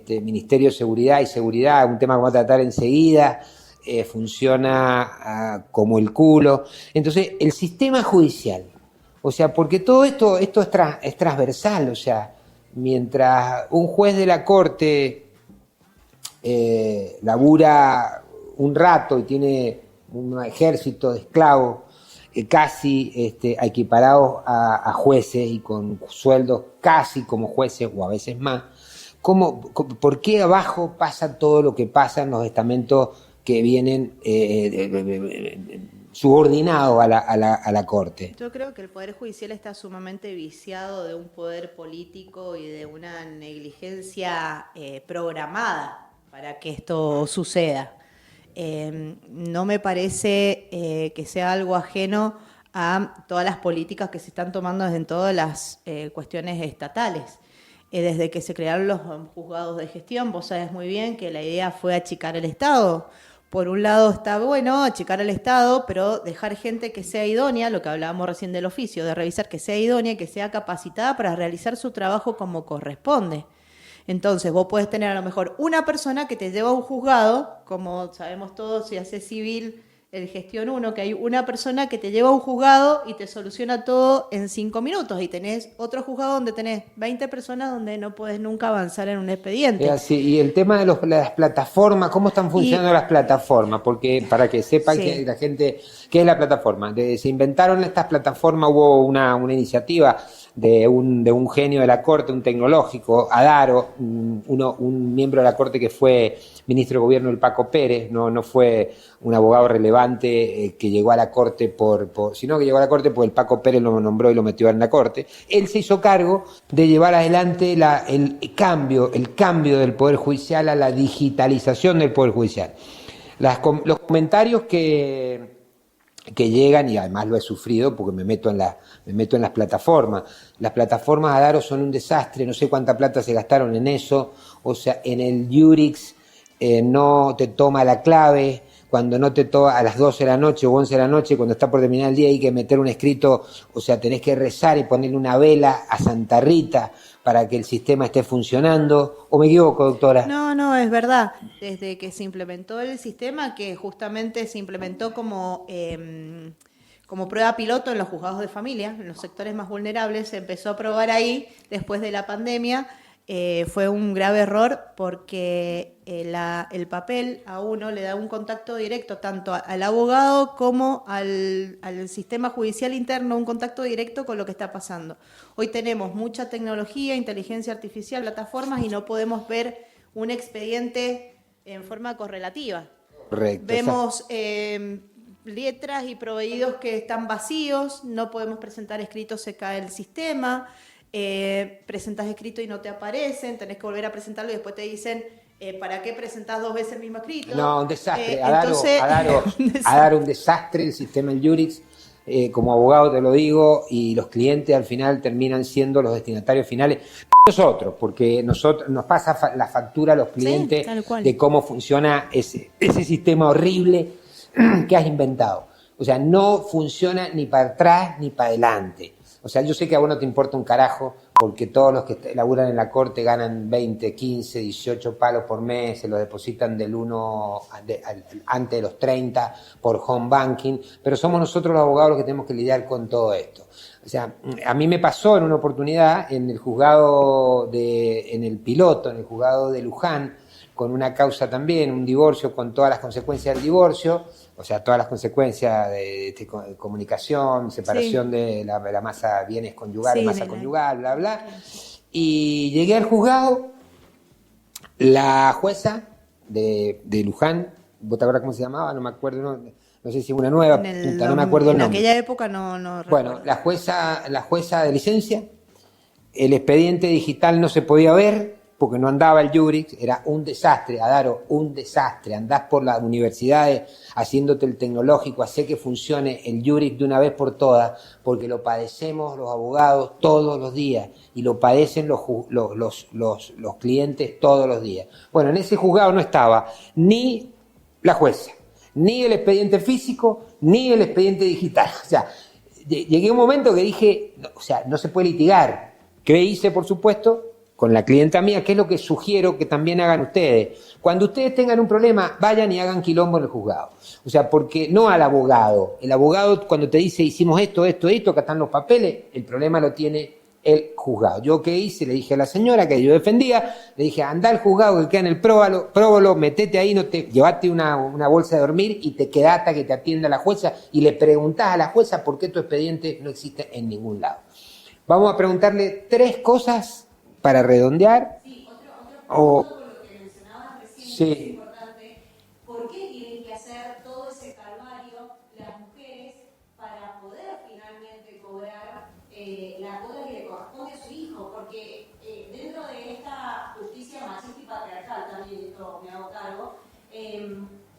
[SPEAKER 1] Ministerio de Seguridad y Seguridad, un tema que vamos a tratar enseguida. Funciona como el culo. Entonces, el sistema judicial, o sea, porque todo esto es transversal, o sea, mientras un juez de la corte labura un rato y tiene un ejército de esclavos casi equiparados a jueces y con sueldos casi como jueces o a veces más, ¿por qué abajo pasa todo lo que pasa en los estamentos que vienen subordinados a la Corte?
[SPEAKER 2] Yo creo que el Poder Judicial está sumamente viciado de un poder político y de una negligencia programada para que esto suceda. No me parece que sea algo ajeno a todas las políticas que se están tomando desde todas las cuestiones estatales. Desde que se crearon los juzgados de gestión, vos sabés muy bien que la idea fue achicar el Estado. Por un lado está bueno achicar el Estado, pero dejar gente que sea idónea, lo que hablábamos recién del oficio, de revisar que sea idónea y que sea capacitada para realizar su trabajo como corresponde. Entonces vos podés tener a lo mejor una persona que te lleva a un juzgado, como sabemos todos, si hace civil el gestión 1, que hay una persona que te lleva a un juzgado y te soluciona todo en 5 minutos, y tenés otro juzgado donde tenés 20 personas donde no podés nunca avanzar en un expediente.
[SPEAKER 1] Es así. Y el tema de las plataformas, ¿cómo están funcionando las plataformas? Porque para que sepan que la gente, ¿qué es la plataforma? Se inventaron estas plataformas, hubo una iniciativa de un genio de la Corte, un tecnológico, Adaro, un miembro de la Corte que fue ministro de Gobierno, el Paco Pérez, no fue un abogado relevante que llegó a la Corte sino que llegó a la Corte porque el Paco Pérez lo nombró y lo metió en la Corte. Él se hizo cargo de llevar adelante el cambio del Poder Judicial a la digitalización del Poder Judicial. Los comentarios que llegan, y además lo he sufrido porque me meto en las plataformas. Las plataformas Adaro son un desastre, no sé cuánta plata se gastaron en eso, o sea, en el Yurix no te toma la clave, cuando no te toma a las 12 de la noche o 11 de la noche, cuando está por terminar el día hay que meter un escrito, o sea, tenés que rezar y ponerle una vela a Santa Rita para que el sistema esté funcionando. ¿O me equivoco, doctora?
[SPEAKER 2] No, es verdad. Desde que se implementó el sistema, que justamente se implementó como prueba piloto en los juzgados de familia, en los sectores más vulnerables, se empezó a probar ahí después de la pandemia. Fue un grave error porque el papel a uno le da un contacto directo tanto al abogado como al sistema judicial interno, un contacto directo con lo que está pasando. Hoy tenemos mucha tecnología, inteligencia artificial, plataformas, y no podemos ver un expediente en forma correlativa.
[SPEAKER 1] Correcto.
[SPEAKER 2] Vemos letras y proveídos que están vacíos, no podemos presentar escritos, se cae el sistema. Presentas escrito y no te aparecen, tenés que volver a presentarlo y después te dicen ¿Para qué presentás 2 veces el mismo escrito?
[SPEAKER 1] No, un desastre.
[SPEAKER 2] Entonces,
[SPEAKER 1] un desastre el sistema del Jurix. Como abogado te lo digo, y los clientes al final terminan siendo los destinatarios finales. Nosotros, porque nosotros nos pasa la factura a los clientes de cómo funciona ese sistema horrible que has inventado. O sea, no funciona ni para atrás ni para adelante. O sea, yo sé que a vos no te importa un carajo, porque todos los que laburan en la corte ganan 20, 15, 18 palos por mes, se los depositan del 1 antes de los 30 por home banking, pero somos nosotros los abogados los que tenemos que lidiar con todo esto. O sea, a mí me pasó en una oportunidad en el juzgado en el piloto, en el juzgado de Luján, con una causa también, un divorcio con todas las consecuencias del divorcio, o sea, todas las consecuencias de comunicación, separación de la masa bienes conyugales, masa conyugal, bla, bla. Y llegué al juzgado, la jueza de Luján, ¿vos te acuerdas cómo se llamaba? No me acuerdo, no sé si una nueva, no me acuerdo el nombre.
[SPEAKER 2] En aquella época no
[SPEAKER 1] Bueno, la jueza de licencia, el expediente digital no se podía ver, porque no andaba el Jurix, era un desastre, Adaro, un desastre. Andás por las universidades haciéndote el tecnológico, hacer que funcione el Jurix de una vez por todas, porque lo padecemos los abogados todos los días y lo padecen los clientes todos los días. Bueno, en ese juzgado no estaba ni la jueza, ni el expediente físico, ni el expediente digital. O sea, llegué a un momento que dije, no se puede litigar. ¿Qué hice, por supuesto? Con la clienta mía, que es lo que sugiero que también hagan ustedes. Cuando ustedes tengan un problema, vayan y hagan quilombo en el juzgado. O sea, porque no al abogado. El abogado cuando te dice, hicimos esto, acá están los papeles, el problema lo tiene el juzgado. ¿Yo qué hice? Le dije a la señora que yo defendía, le dije, anda al juzgado que queda en el próbalo, metete ahí, llevate una bolsa de dormir y te quedás hasta que te atienda la jueza y le preguntás a la jueza por qué tu expediente no existe en ningún lado. Vamos a preguntarle 3 cosas para redondear.
[SPEAKER 5] Sí, otro punto con lo que mencionabas recién, es importante. ¿Por qué tienen que hacer todo ese calvario las mujeres para poder finalmente cobrar la cuota que le corresponde a su hijo? Porque dentro de esta justicia machista y patriarcal, también esto me hago cargo,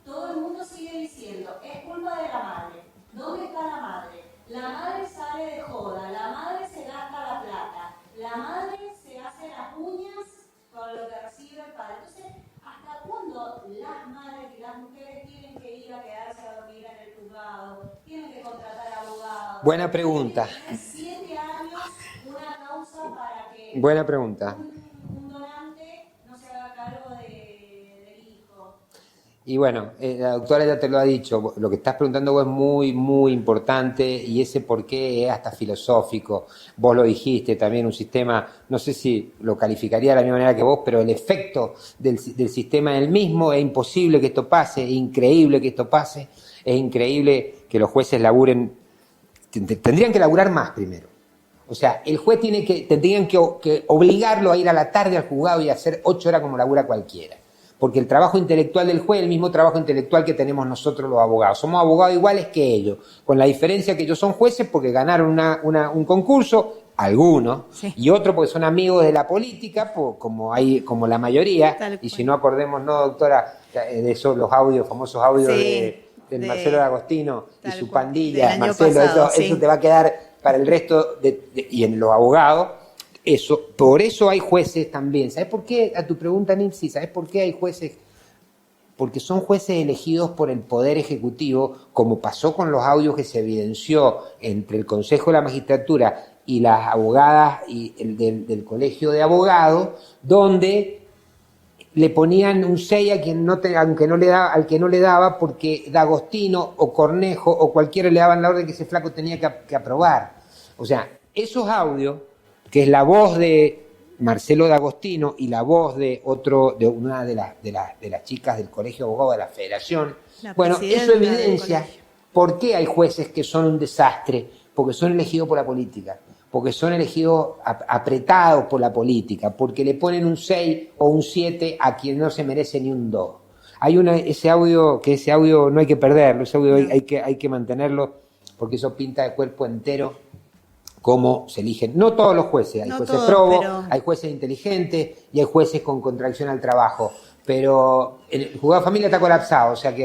[SPEAKER 5] todo el mundo sigue diciendo, es culpa de la madre. ¿Dónde está la madre? La madre sale de joda, la madre se gasta la plata, la madre se hace las uñas con lo que recibe el padre. Entonces, ¿hasta cuándo las madres y las mujeres tienen que ir a quedarse a dormir en el juzgado? Tienen que contratar abogados.
[SPEAKER 1] Buena pregunta.
[SPEAKER 5] 7 años una causa para que
[SPEAKER 1] Buena pregunta.
[SPEAKER 5] un donante no se haga cargo del hijo.
[SPEAKER 1] Y bueno, la doctora ya te lo ha dicho, lo que estás preguntando vos es muy, muy importante y ese por qué es hasta filosófico. Vos lo dijiste también, un sistema, no sé si lo calificaría de la misma manera que vos, pero el efecto del sistema es el mismo, es imposible que esto pase, es increíble que esto pase, es increíble que los jueces laburen, tendrían que laburar más primero. O sea, el juez tendrían que obligarlo a ir a la tarde al juzgado y a hacer 8 horas como labura cualquiera. Porque el trabajo intelectual del juez es el mismo trabajo intelectual que tenemos nosotros los abogados. Somos abogados iguales que ellos, con la diferencia que ellos son jueces porque ganaron un concurso, algunos, y otros porque son amigos de la política, como la mayoría. Y si no acordemos, no, doctora, de esos los famosos audios del Marcelo D'Agostino y su pandilla. Marcelo, eso te va a quedar para el resto, y en los abogados. Por eso hay jueces también. ¿Sabes por qué? A tu pregunta, Nipsi, ¿sabes por qué hay jueces? Porque son jueces elegidos por el Poder Ejecutivo, como pasó con los audios que se evidenció entre el Consejo de la Magistratura y las abogadas y del Colegio de Abogados, donde le ponían un 6 a quien al que no le daba, porque D'Agostino o Cornejo o cualquiera le daban la orden que ese flaco tenía que aprobar. O sea, esos audios, que es la voz de Marcelo D'Agostino y la voz de una de las chicas del Colegio de Abogados de la Federación. Bueno, eso evidencia por qué hay jueces que son un desastre, porque son elegidos por la política, porque son elegidos apretados por la política, porque le ponen un 6 o un 7 a quien no se merece ni un 2. Hay ese audio no hay que perderlo, ese audio hay que mantenerlo, porque eso pinta de cuerpo entero cómo se eligen. No todos los jueces, hay jueces probos, hay jueces inteligentes y hay jueces con contracción al trabajo. pero el juzgado de familia está colapsado, o sea que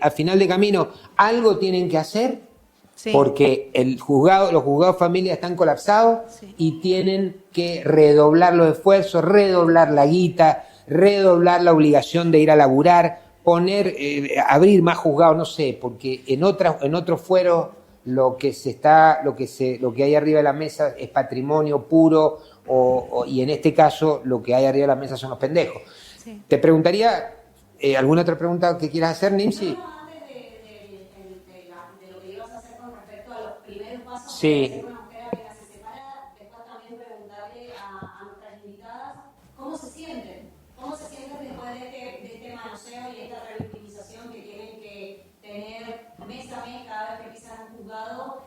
[SPEAKER 1] al final de camino algo tienen que hacer,
[SPEAKER 2] Sí.
[SPEAKER 1] porque los juzgados de familia están colapsados
[SPEAKER 2] Sí.
[SPEAKER 1] y tienen que redoblar los esfuerzos, redoblar la guita, redoblar la obligación de ir a laburar, abrir más juzgados, no sé, porque en otros fueros lo que hay arriba de la mesa es patrimonio puro, y en este caso lo que hay arriba de la mesa son los pendejos.
[SPEAKER 2] Sí.
[SPEAKER 1] Te preguntaría, ¿alguna otra pregunta que quieras hacer, Nimsi?
[SPEAKER 5] No, antes de lo que ibas a hacer con respecto a los primeros pasos
[SPEAKER 1] Sí.
[SPEAKER 5] que hacer una mujer que se separa, después también preguntarle a nuestras invitadas cómo se sienten después de este manoseo y esta revictimización que tienen que tener mes a mes cada vez que pisan un juzgado,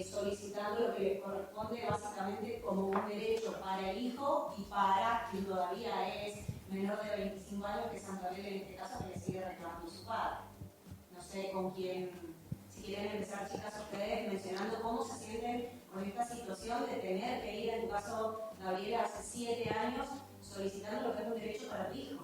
[SPEAKER 5] solicitando lo que les corresponde básicamente como un derecho para el hijo y para quien todavía es menor de 25 años, que es Santa Bel en este caso, que le sigue reclamando su padre. No sé con quién, si quieren empezar, chicas, ustedes mencionando cómo se sienten con esta situación de tener que ir, en tu caso, Gabriela, hace 7 años, solicitando lo que es un derecho para tu hijo.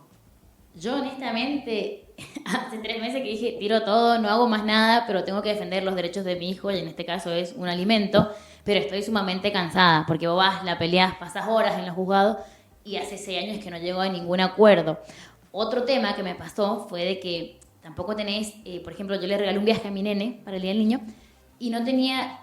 [SPEAKER 3] Yo honestamente, hace 3 meses que dije, tiro todo, no hago más nada, pero tengo que defender los derechos de mi hijo, y en este caso es un alimento, pero estoy sumamente cansada, porque vos vas, la peleás, pasás horas en los juzgados, y hace 6 años que no llego a ningún acuerdo. Otro tema que me pasó fue de que tampoco tenés, por ejemplo, yo le regalé un viaje a mi nene para el Día del Niño, y no tenía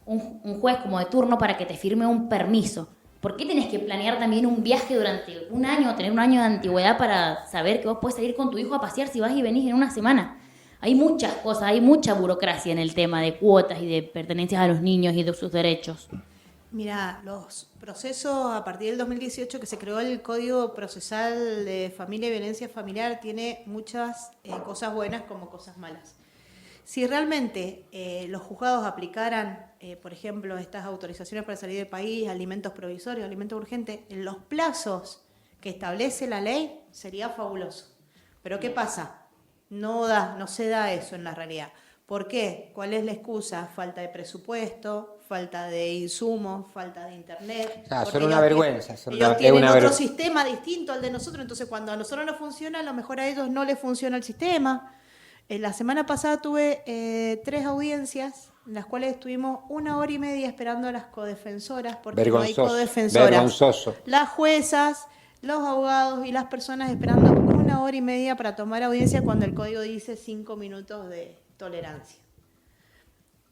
[SPEAKER 3] un juez como de turno para que te firme un permiso. ¿Por qué tenés que planear también un viaje durante un año, tener un año de antigüedad para saber que vos podés salir con tu hijo a pasear si vas y venís en una semana? Hay muchas cosas, hay mucha burocracia en el tema de cuotas y de pertenencias a los niños y de sus derechos.
[SPEAKER 2] Mira, los procesos a partir del 2018 que se creó el Código Procesal de Familia y Violencia Familiar tiene muchas cosas buenas como cosas malas. Si realmente los juzgados aplicaran, por ejemplo, estas autorizaciones para salir del país, alimentos provisorios, alimentos urgentes, en los plazos que establece la ley, sería fabuloso. Pero ¿qué pasa? No se da eso en la realidad. ¿Por qué? ¿Cuál es la excusa? Falta de presupuesto, falta de insumos, falta de internet.
[SPEAKER 1] Son una vergüenza.
[SPEAKER 2] Ellos tienen otro sistema distinto al de nosotros, entonces cuando a nosotros no funciona, a lo mejor a ellos no les funciona el sistema. La semana pasada tuve 3 audiencias en las cuales estuvimos 1 hora y media esperando a las codefensoras, porque no hay codefensoras.
[SPEAKER 1] Vergonzoso.
[SPEAKER 2] Las juezas, los abogados y las personas esperando 1 hora y media para tomar audiencia cuando el código dice 5 minutos de tolerancia.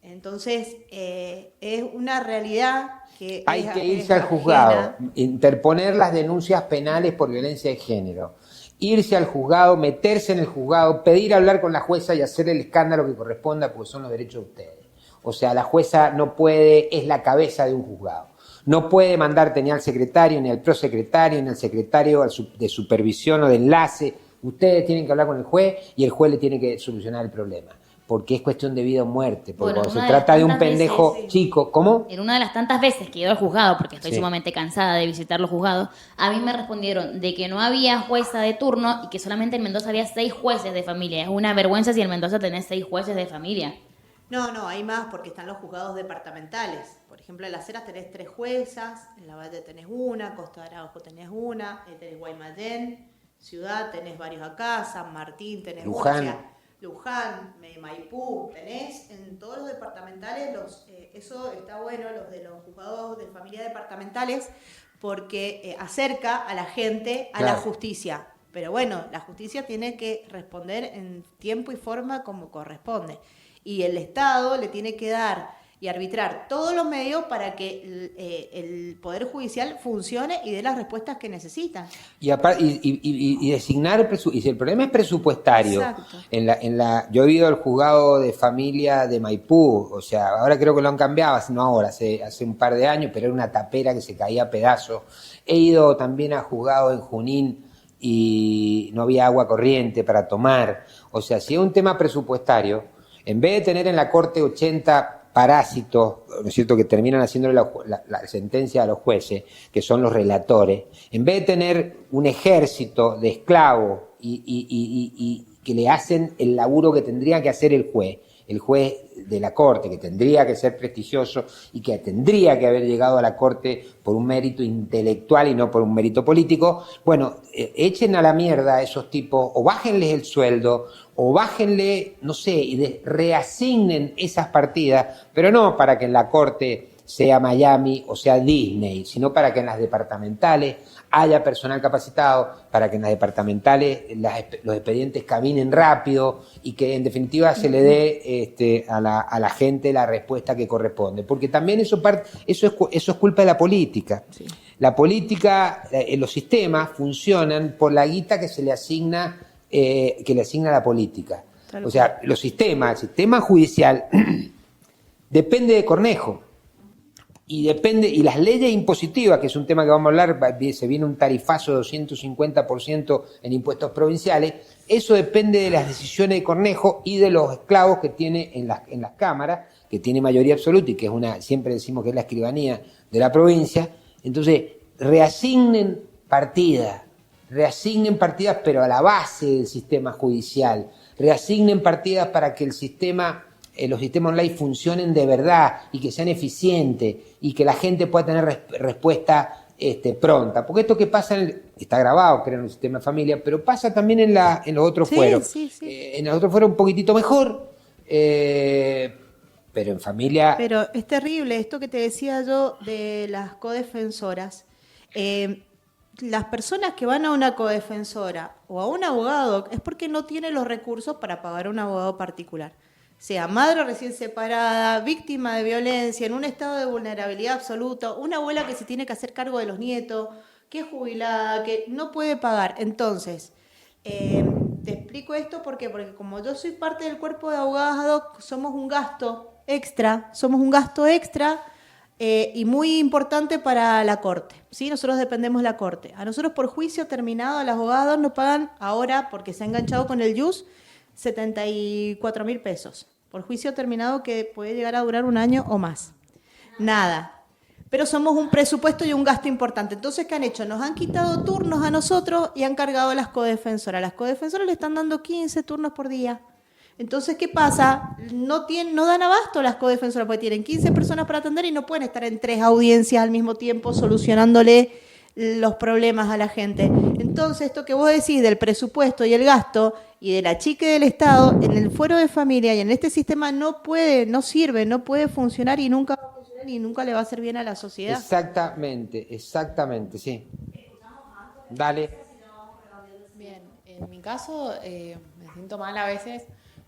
[SPEAKER 2] Entonces, es una realidad que
[SPEAKER 1] hay que irse al juzgado, interponer las denuncias penales por violencia de género, irse al juzgado, meterse en el juzgado, pedir hablar con la jueza y hacer el escándalo que corresponda, porque son los derechos de ustedes. O sea, la jueza no puede, es la cabeza de un juzgado. No puede mandarte ni al secretario, ni al prosecretario, ni al secretario de supervisión o de enlace. Ustedes tienen que hablar con el juez y el juez le tiene que solucionar el problema. Porque es cuestión de vida o muerte. Porque cuando se trata de un pendejo chico, ¿cómo?
[SPEAKER 3] En una de las tantas veces que he ido al juzgado, porque estoy sumamente cansada de visitar los juzgados, a mí me respondieron de que no había jueza de turno y que solamente en Mendoza había 6 jueces de familia. Es una vergüenza si en Mendoza tenés 6 jueces de familia.
[SPEAKER 2] No, hay más porque están los juzgados departamentales. Por ejemplo, en Las Heras tenés 3 juezas, en La Valle tenés 1, Costa de Araujo tenés 1, tenés Guaymallén, Ciudad tenés varios acá, San Martín tenés Luján, Maipú, tenés en todos los departamentales, eso está bueno, los de los juzgados de familia departamentales, porque acerca a la gente a la justicia. Pero bueno, la justicia tiene que responder en tiempo y forma como corresponde. Y el Estado le tiene que dar y arbitrar todos los medios para que el Poder Judicial funcione y dé las respuestas que necesitan.
[SPEAKER 1] Y designar, y si el problema es presupuestario, yo he ido al juzgado de familia de Maipú, o sea, ahora creo que lo han cambiado, no ahora, hace un par de años, pero era una tapera que se caía a pedazos. He ido también a juzgado en Junín y no había agua corriente para tomar. O sea, si es un tema presupuestario, en vez de tener en la corte 80 parásitos, ¿no es cierto?, que terminan haciéndole la sentencia a los jueces, que son los relatores, en vez de tener un ejército de esclavos y que le hacen el laburo que tendría que hacer el juez de la Corte, que tendría que ser prestigioso y que tendría que haber llegado a la Corte por un mérito intelectual y no por un mérito político, bueno, echen a la mierda a esos tipos, o bájenles el sueldo, o bájenle, no sé, y reasignen esas partidas, pero no para que en la Corte sea Miami o sea Disney, sino para que en las departamentales haya personal capacitado, para que en las departamentales los expedientes caminen rápido y que en definitiva se le dé a la gente la respuesta que corresponde. Porque también eso es culpa de la política. Sí. La política, los sistemas funcionan por la guita que se le asigna, a la política. Claro. O sea, el sistema judicial depende de Cornejo. Y las leyes impositivas, que es un tema que vamos a hablar, se viene un tarifazo de 250% en impuestos provinciales, eso depende de las decisiones de Cornejo y de los esclavos que tiene en las cámaras, que tiene mayoría absoluta y que siempre decimos que es la escribanía de la provincia. Entonces, reasignen partidas, pero a la base del sistema judicial, reasignen partidas para que los sistemas online funcionen de verdad y que sean eficientes y que la gente pueda tener respuesta pronta. Porque esto que pasa, está grabado, creo, en el sistema de familia, pero pasa también en los otros fueros. Sí. En los otros fueros un poquitito mejor, pero en familia...
[SPEAKER 2] Pero es terrible esto que te decía yo de las codefensoras. Las personas que van a una codefensora o a un abogado es porque no tienen los recursos para pagar a un abogado particular. Sea madre recién separada, víctima de violencia, en un estado de vulnerabilidad absoluta, una abuela que se tiene que hacer cargo de los nietos, que es jubilada, que no puede pagar. Entonces, te explico esto porque como yo soy parte del cuerpo de abogadas ad hoc, somos un gasto extra y muy importante para la Corte. ¿Sí? Nosotros dependemos de la Corte. A nosotros por juicio terminado, a las abogadas nos pagan ahora, porque se ha enganchado con el JUS, 74.000 pesos. Por juicio terminado que puede llegar a durar un año o más. Nada. Pero somos un presupuesto y un gasto importante. Entonces, ¿qué han hecho? Nos han quitado turnos a nosotros y han cargado a las codefensoras. Las codefensoras le están dando 15 turnos por día. Entonces, ¿qué pasa? No dan abasto las codefensoras porque tienen 15 personas para atender y no pueden estar en 3 audiencias al mismo tiempo solucionándole los problemas a la gente. Entonces, esto que vos decís del presupuesto y el gasto y de la chique del Estado, en el fuero de familia y en este sistema no sirve, no puede funcionar y nunca va a funcionar y nunca le va a hacer bien a la sociedad.
[SPEAKER 1] Exactamente, sí. Dale.
[SPEAKER 4] Bien, en mi caso me siento mal a veces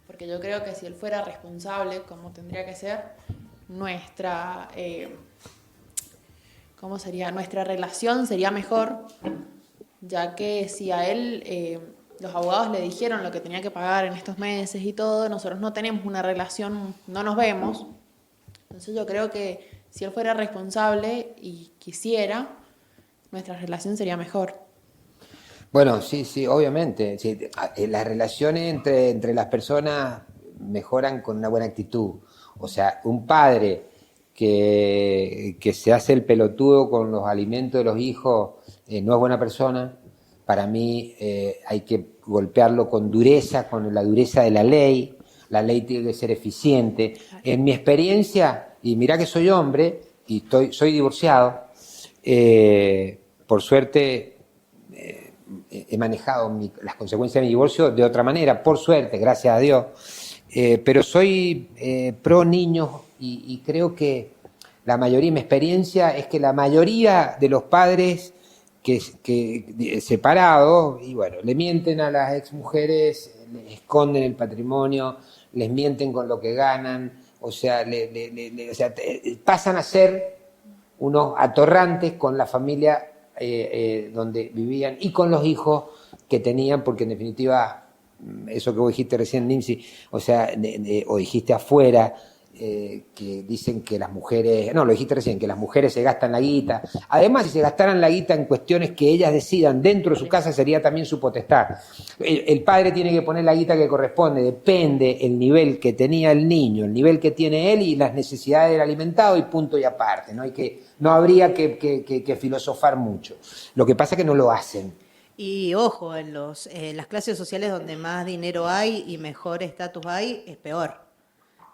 [SPEAKER 4] porque yo creo que si él fuera responsable, como tendría que ser, nuestra relación sería mejor, ya que si a él los abogados le dijeron lo que tenía que pagar en estos meses y todo, nosotros no tenemos una relación, no nos vemos. Entonces yo creo que si él fuera responsable y quisiera, nuestra relación sería mejor.
[SPEAKER 1] Bueno, sí, obviamente. Sí, las relaciones entre las personas mejoran con una buena actitud. O sea, un padre que se hace el pelotudo con los alimentos de los hijos no es buena persona. Para mí hay que golpearlo con dureza, con la dureza de la ley. La ley tiene que ser eficiente. En mi experiencia, y mirá que soy hombre y soy divorciado, por suerte he manejado las consecuencias de mi divorcio de otra manera, por suerte, gracias a Dios. Pero soy pro niños y creo que mi experiencia es que la mayoría de los padres que separados, y bueno, le mienten a las exmujeres, les esconden el patrimonio, les mienten con lo que ganan, o sea, pasan a ser unos atorrantes con la familia donde vivían y con los hijos que tenían, porque en definitiva, eso que vos dijiste recién, Nimsi, o sea, o dijiste afuera, que dicen que las mujeres, no, lo dijiste recién, que las mujeres se gastan la guita. Además, si se gastaran la guita en cuestiones que ellas decidan dentro de su casa, sería también su potestad. El padre tiene que poner la guita que corresponde, depende el nivel que tenía el niño, el nivel que tiene él y las necesidades del alimentado y punto y aparte. No habría que filosofar mucho. Lo que pasa es que no lo hacen.
[SPEAKER 2] Y ojo, en las clases sociales donde más dinero hay y mejor estatus hay, es peor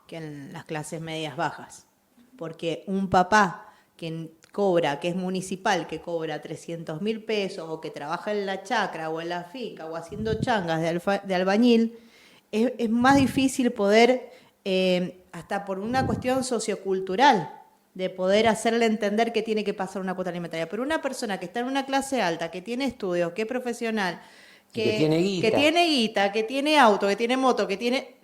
[SPEAKER 2] que en las clases medias bajas. Porque un papá que cobra, que es municipal, que cobra 300.000 pesos o que trabaja en la chacra o en la finca o haciendo changas de albañil, es más difícil poder, hasta por una cuestión sociocultural, de poder hacerle entender que tiene que pasar una cuota alimentaria. Pero una persona que está en una clase alta, que tiene estudios, que es profesional,
[SPEAKER 1] Que tiene guita.
[SPEAKER 2] que tiene auto, que tiene moto, que tiene...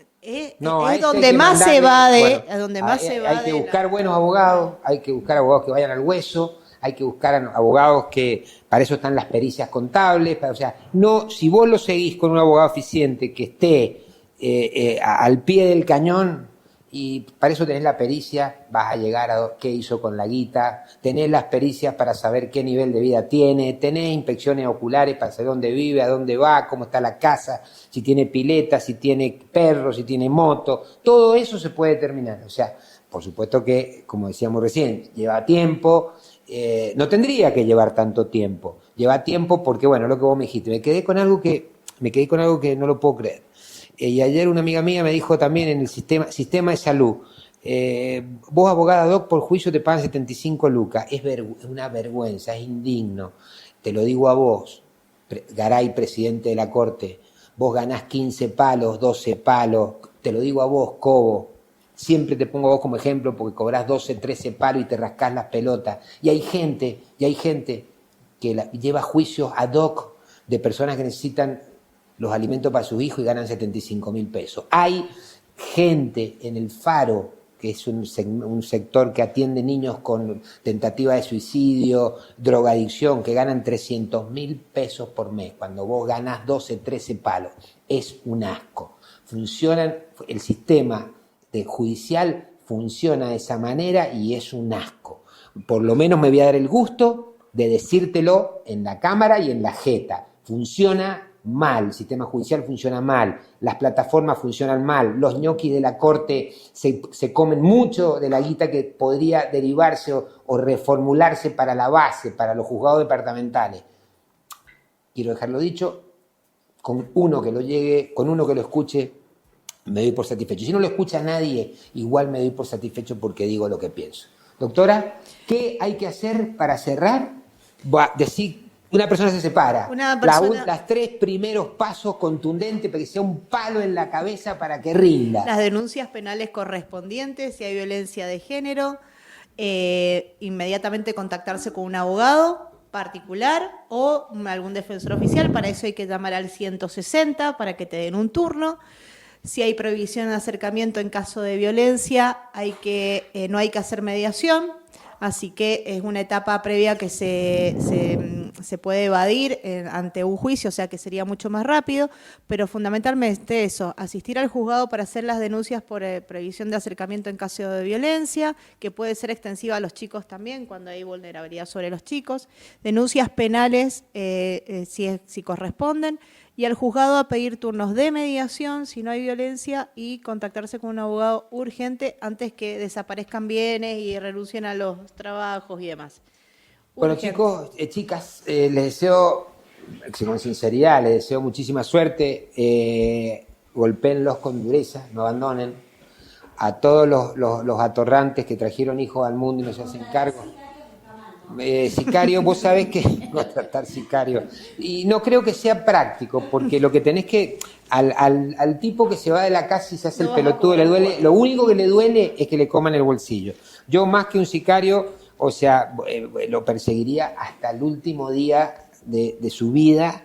[SPEAKER 1] No, a
[SPEAKER 2] es
[SPEAKER 1] ese hay
[SPEAKER 2] donde
[SPEAKER 1] que
[SPEAKER 2] más se
[SPEAKER 1] mandarle-
[SPEAKER 2] va de...
[SPEAKER 1] bueno,
[SPEAKER 2] a donde más se va
[SPEAKER 1] hay que
[SPEAKER 2] de
[SPEAKER 1] buscar buenos abogados, hay que buscar abogados que vayan al hueso, hay que buscar abogados que, para eso están las pericias contables, o sea, no, si vos lo seguís con un abogado eficiente que esté al pie del cañón, y para eso tenés la pericia, vas a llegar a qué hizo con la guita, tenés las pericias para saber qué nivel de vida tiene, tenés inspecciones oculares para saber dónde vive, a dónde va, cómo está la casa, si tiene pileta, si tiene perro, si tiene moto, todo eso se puede determinar. O sea, por supuesto que, como decíamos recién, lleva tiempo, no tendría que llevar tanto tiempo, lleva tiempo porque, bueno, lo que vos me dijiste, me quedé con algo que no lo puedo creer. Y ayer una amiga mía me dijo también en el sistema de salud, vos abogada doc por juicio te pagan 75 lucas, es una vergüenza, es indigno, te lo digo a vos, Garay, presidente de la Corte, vos ganás 15 palos, 12 palos, te lo digo a vos, Cobo, siempre te pongo a vos como ejemplo porque cobrás 12, 13 palos y te rascás las pelotas, y hay gente que lleva juicios ad hoc de personas que necesitan los alimentos para sus hijos y ganan 75.000 pesos. Hay gente en el Faro, que es un sector que atiende niños con tentativa de suicidio, drogadicción, que ganan 300.000 pesos por mes, cuando vos ganás 12, 13 palos. Es un asco. El sistema judicial funciona de esa manera y es un asco. Por lo menos me voy a dar el gusto de decírtelo en la cámara y en la jeta. Funciona mal, el sistema judicial funciona mal, las plataformas funcionan mal, los ñoquis de la Corte se comen mucho de la guita que podría derivarse o reformularse para la base, para los juzgados departamentales. Quiero dejarlo dicho, con uno que lo escuche, me doy por satisfecho. Si no lo escucha nadie, igual me doy por satisfecho porque digo lo que pienso. Doctora, ¿qué hay que hacer para cerrar? Decir una persona se separa. Las 3 primeros pasos contundentes para que sea un palo en la cabeza para que rinda.
[SPEAKER 2] Las denuncias penales correspondientes, si hay violencia de género, inmediatamente contactarse con un abogado particular o algún defensor oficial. Para eso hay que llamar al 160 para que te den un turno. Si hay prohibición de acercamiento en caso de violencia, no hay que hacer mediación. Así que es una etapa previa que se puede evadir ante un juicio, o sea que sería mucho más rápido, pero fundamentalmente eso, asistir al juzgado para hacer las denuncias por prohibición de acercamiento en caso de violencia, que puede ser extensiva a los chicos también, cuando hay vulnerabilidad sobre los chicos, denuncias penales si corresponden, y al juzgado a pedir turnos de mediación si no hay violencia y contactarse con un abogado urgente antes que desaparezcan bienes y renuncien a los trabajos y demás.
[SPEAKER 1] Bueno, chicos, chicas, les deseo, con sinceridad, les deseo muchísima suerte. Golpéenlos con dureza, no abandonen. A todos los atorrantes que trajeron hijos al mundo y no se hacen cargo. Sicario, vos sabés que no a tratar sicario. Y no creo que sea práctico, porque lo que tenés que. Al tipo que se va de la casa y se hace el pelotudo, le duele. Lo único que le duele es que le coman el bolsillo. Yo, más que un sicario, o sea, lo perseguiría hasta el último día de su vida,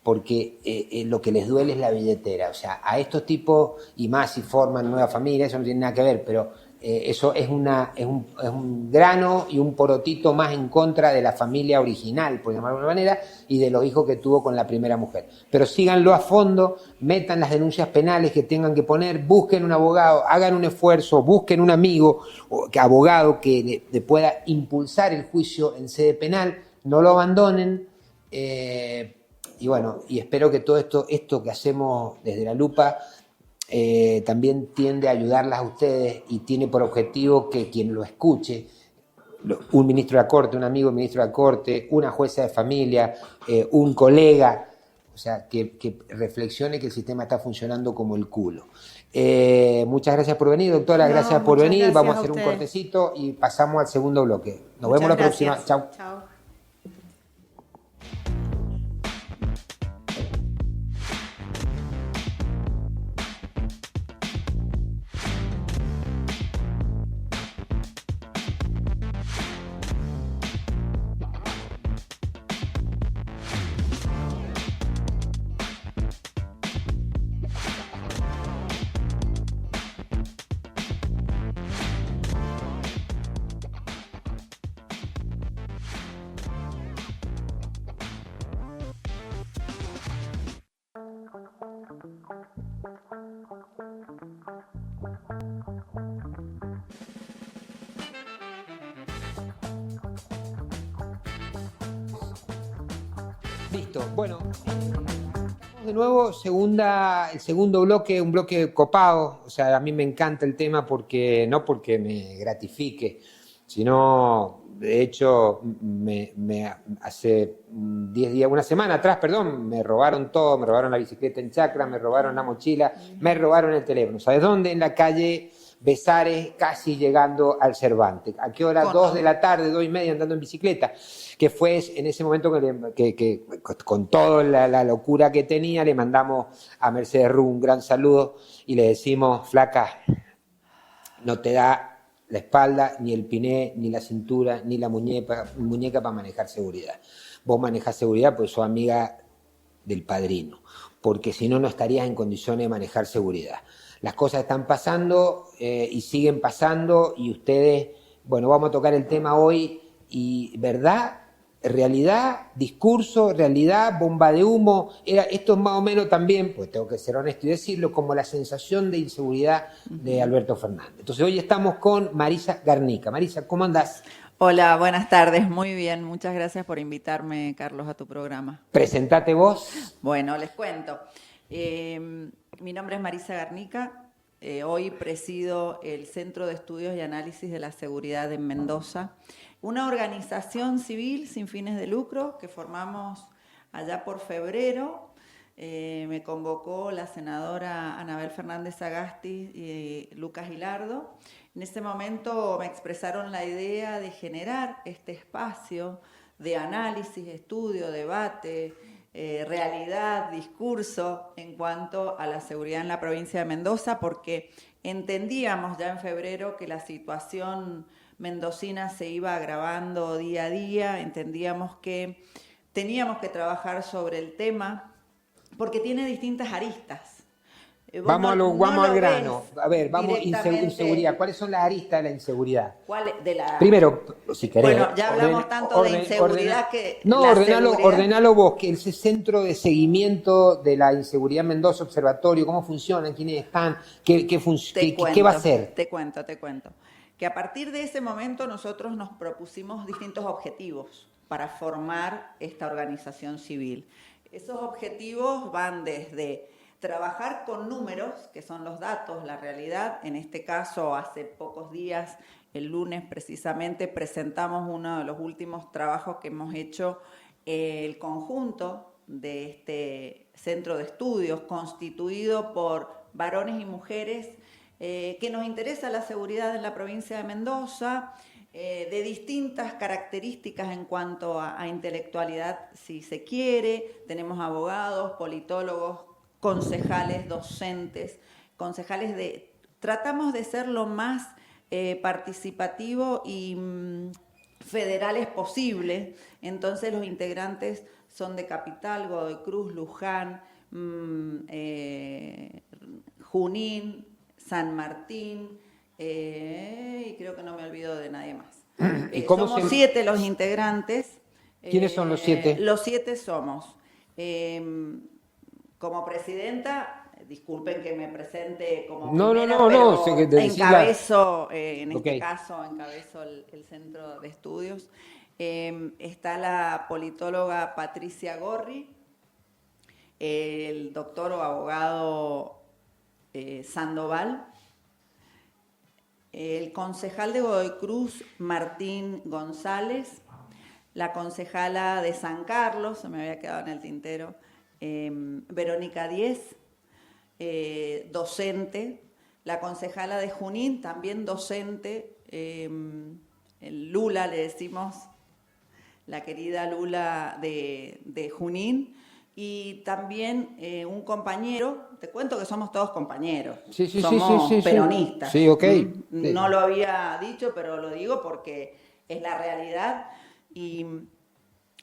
[SPEAKER 1] porque lo que les duele es la billetera. O sea, a estos tipos, y más si forman nueva familia, eso no tiene nada que ver, pero eso es un grano y un porotito más en contra de la familia original, por llamarlo de alguna manera, y de los hijos que tuvo con la primera mujer. Pero síganlo a fondo, metan las denuncias penales que tengan que poner, busquen un abogado, hagan un esfuerzo, busquen un amigo abogado que le pueda impulsar el juicio en sede penal, no lo abandonen. Y bueno, y espero que todo esto que hacemos desde la lupa también tiende a ayudarlas a ustedes y tiene por objetivo que quien lo escuche un ministro de la Corte, un amigo ministro de la Corte, una jueza de familia, un colega, o sea, que reflexione que el sistema está funcionando como el culo. Muchas gracias por venir, doctora,
[SPEAKER 2] No,
[SPEAKER 1] gracias por
[SPEAKER 2] muchas
[SPEAKER 1] venir.
[SPEAKER 2] gracias
[SPEAKER 1] Vamos a
[SPEAKER 2] a
[SPEAKER 1] hacer un
[SPEAKER 2] ustedes.
[SPEAKER 1] cortecito y pasamos al segundo bloque. Nos
[SPEAKER 2] Muchas
[SPEAKER 1] vemos la
[SPEAKER 2] gracias.
[SPEAKER 1] próxima. Chao.
[SPEAKER 2] Chao.
[SPEAKER 1] Listo, bueno, de nuevo, el segundo bloque, un bloque copado. O sea, a mí me encanta el tema porque no porque me gratifique, sino, de hecho, hace 10 días, una semana atrás, perdón, me robaron todo, me robaron la bicicleta en Chacra, me robaron la mochila, me robaron el teléfono. ¿Sabes dónde? En la calle Besares, casi llegando al Cervantes. ¿A qué hora? 2 de la tarde, 2:30 andando en bicicleta. Que fue en ese momento que con toda la locura que tenía, le mandamos a Mercedes Ru un gran saludo y le decimos, flaca, no te da la espalda, ni el piné, ni la cintura, ni la muñeca para manejar seguridad. Vos manejás seguridad porque sos amiga del padrino, porque si no, no estarías en condiciones de manejar seguridad. Las cosas están pasando y siguen pasando y ustedes, bueno, vamos a tocar el tema hoy y verdad, realidad, discurso, realidad, bomba de humo. Esto es más o menos también, pues tengo que ser honesto y decirlo, como la sensación de inseguridad de Alberto Fernández. Entonces hoy estamos con Marisa Garnica. Marisa, ¿cómo andás?
[SPEAKER 6] Hola, buenas tardes, muy bien, muchas gracias por invitarme, Carlos, a tu programa.
[SPEAKER 1] Presentate vos.
[SPEAKER 6] Bueno, les cuento. Mi nombre es Marisa Garnica, hoy presido el Centro de Estudios y Análisis de la Seguridad en Mendoza, una organización civil sin fines de lucro que formamos allá por febrero. Me convocó la senadora Anabel Fernández Sagasti y Lucas Gilardo. En ese momento me expresaron la idea de generar este espacio de análisis, estudio, debate, realidad, discurso en cuanto a la seguridad en la provincia de Mendoza, porque entendíamos ya en febrero que la situación mendocina se iba agravando día a día, entendíamos que teníamos que trabajar sobre el tema porque tiene distintas aristas.
[SPEAKER 1] Vamos al grano. A ver, vamos, inseguridad. ¿Cuáles son las aristas de la inseguridad? Primero, si querés.
[SPEAKER 6] Bueno, ya hablamos tanto de inseguridad que...
[SPEAKER 1] No, ordenalo vos, que ese centro de seguimiento de la inseguridad en Mendoza, observatorio, cómo funciona, quiénes están, qué va a hacer.
[SPEAKER 6] Te cuento. Que a partir de ese momento nosotros nos propusimos distintos objetivos para formar esta organización civil. Esos objetivos van desde trabajar con números, que son los datos, la realidad. En este caso, hace pocos días, el lunes precisamente, presentamos uno de los últimos trabajos que hemos hecho, el conjunto de este centro de estudios constituido por varones y mujeres que nos interesa la seguridad en la provincia de Mendoza, de distintas características en cuanto a intelectualidad, si se quiere. Tenemos abogados, politólogos, concejales, docentes, tratamos de ser lo más participativo y federales posible. Entonces los integrantes son de Capital, Godoy Cruz, Luján, Junín, San Martín, y creo que no me olvido de nadie más. Somos 7 los integrantes.
[SPEAKER 1] ¿Quiénes son los 7?
[SPEAKER 6] Los 7 somos... como presidenta, disculpen que me presente como encabezo, este caso, encabezo el Centro de Estudios. Está la politóloga Patricia Gorri, el doctor o abogado Sandoval, el concejal de Godoy Cruz, Martín González, la concejala de San Carlos, se me había quedado en el tintero, Verónica Díez, docente, la concejala de Junín, también docente, Lula le decimos, la querida Lula de Junín, y también un compañero, te cuento que somos todos compañeros, somos peronistas.
[SPEAKER 1] Sí, ok.
[SPEAKER 6] No lo había dicho, pero lo digo porque es la realidad. Y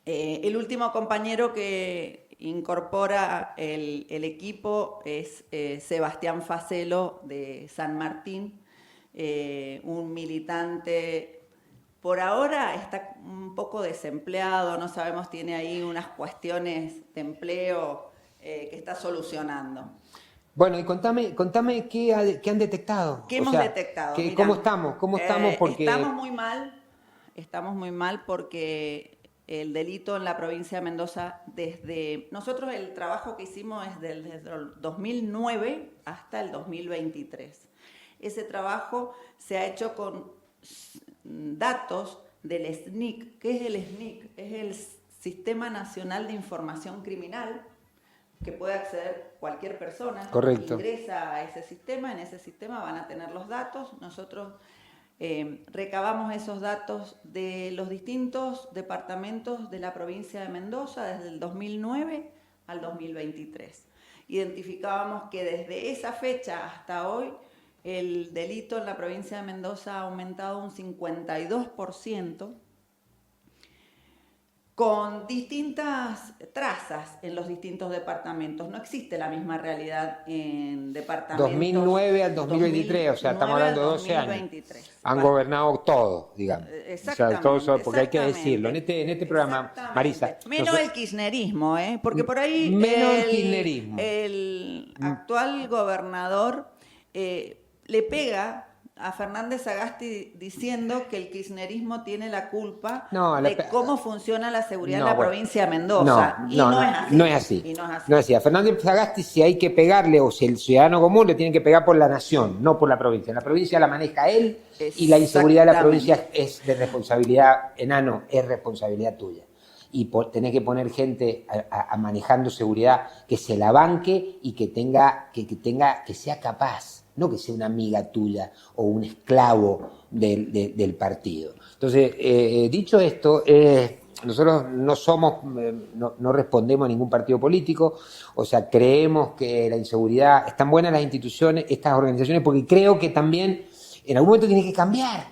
[SPEAKER 6] el último compañero que incorpora el equipo es Sebastián Facelo de San Martín, un militante. Por ahora está un poco desempleado, no sabemos, tiene ahí unas cuestiones de empleo que está solucionando.
[SPEAKER 1] Bueno, y contame qué han detectado.
[SPEAKER 6] ¿Qué hemos detectado? Mirá,
[SPEAKER 1] ¿Cómo estamos? Porque
[SPEAKER 6] Estamos muy mal porque el delito en la provincia de Mendoza, nosotros el trabajo que hicimos es desde el 2009 hasta el 2023. Ese trabajo se ha hecho con datos del SNIC. ¿Qué es el SNIC? Es el Sistema Nacional de Información Criminal, que puede acceder cualquier persona.
[SPEAKER 1] Correcto.
[SPEAKER 6] Ingresa a ese sistema, en ese sistema van a tener los datos. Nosotros recabamos esos datos de los distintos departamentos de la provincia de Mendoza desde el 2009 al 2023. Identificábamos que desde esa fecha hasta hoy el delito en la provincia de Mendoza ha aumentado un 52%, con distintas trazas en los distintos departamentos. No existe la misma realidad en departamentos.
[SPEAKER 1] 2009 al 2023, o sea, estamos hablando de 12 años. Han gobernado todo, digamos.
[SPEAKER 6] Exactamente.
[SPEAKER 1] O sea, todo, porque hay que decirlo. En este programa, Marisa.
[SPEAKER 6] Menos el kirchnerismo, porque por ahí
[SPEAKER 1] menos el kirchnerismo.
[SPEAKER 6] El actual gobernador le pega a Fernández Sagasti diciendo que el kirchnerismo tiene la culpa de cómo funciona la seguridad en la provincia de Mendoza. No es así.
[SPEAKER 1] No es así. A Fernández Sagasti, si hay que pegarle, o si el ciudadano común le tiene que pegar por la nación, no por la provincia. La provincia la maneja él y la inseguridad de la provincia es de responsabilidad, enano, es responsabilidad tuya. Y tenés que poner gente a manejando seguridad que se la banque y que sea capaz. No que sea una amiga tuya o un esclavo del partido. Entonces, dicho esto, nosotros no respondemos a ningún partido político, o sea, creemos que la inseguridad, están buenas las instituciones, estas organizaciones, porque creo que también en algún momento tiene que cambiar.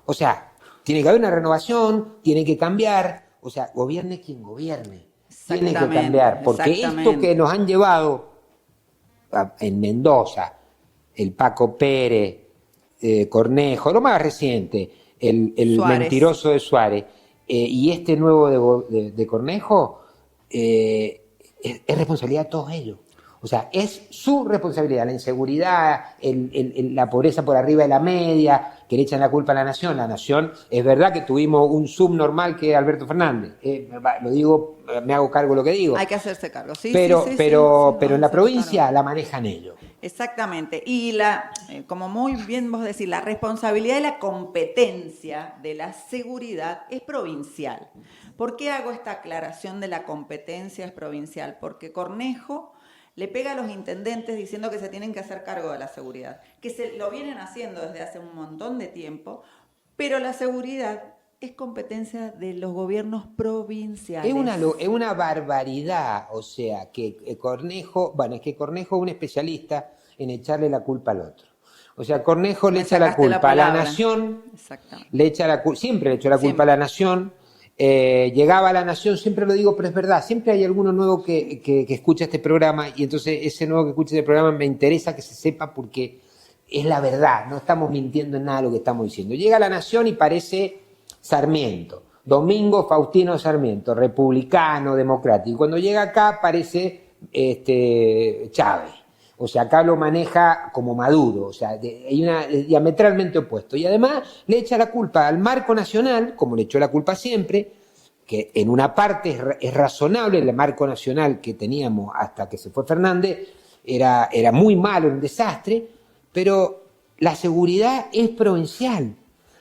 [SPEAKER 1] O sea, tiene que haber una renovación, tiene que cambiar, o sea, gobierne quien gobierne, tiene que cambiar, porque esto que nos han llevado en Mendoza, el Paco Pérez, Cornejo, lo más reciente, el mentiroso de Suárez, y este nuevo de Cornejo, es responsabilidad de todos ellos. O sea, es su responsabilidad, la inseguridad, la pobreza por arriba de la media, que le echan la culpa a la nación. La nación, es verdad que tuvimos un subnormal que es Alberto Fernández. Lo digo, me hago cargo de lo que digo.
[SPEAKER 6] Hay que hacerse cargo, sí.
[SPEAKER 1] Pero en la provincia la manejan ellos.
[SPEAKER 6] Exactamente. Y como muy bien vos decís, la responsabilidad y la competencia de la seguridad es provincial. ¿Por qué hago esta aclaración de la competencia es provincial? Porque Cornejo le pega a los intendentes diciendo que se tienen que hacer cargo de la seguridad, que se lo vienen haciendo desde hace un montón de tiempo, pero la seguridad es competencia de los gobiernos provinciales.
[SPEAKER 1] Es una barbaridad, o sea, que Cornejo es un especialista en echarle la culpa al otro. O sea, Cornejo le echa la culpa a la nación, siempre le echó la culpa a la nación. Llegaba a la nación, siempre lo digo, pero es verdad, siempre hay alguno nuevo que escucha este programa, y entonces ese nuevo que escucha este programa me interesa que se sepa porque es la verdad, no estamos mintiendo en nada lo que estamos diciendo. Llega a la nación y parece Sarmiento, Domingo Faustino Sarmiento, republicano, democrático, y cuando llega acá parece Chávez. O sea, acá lo maneja como Maduro, o sea, es diametralmente opuesto. Y además le echa la culpa al marco nacional, como le echó la culpa siempre, que en una parte es razonable, el marco nacional que teníamos hasta que se fue Fernández era muy malo, un desastre, pero la seguridad es provincial.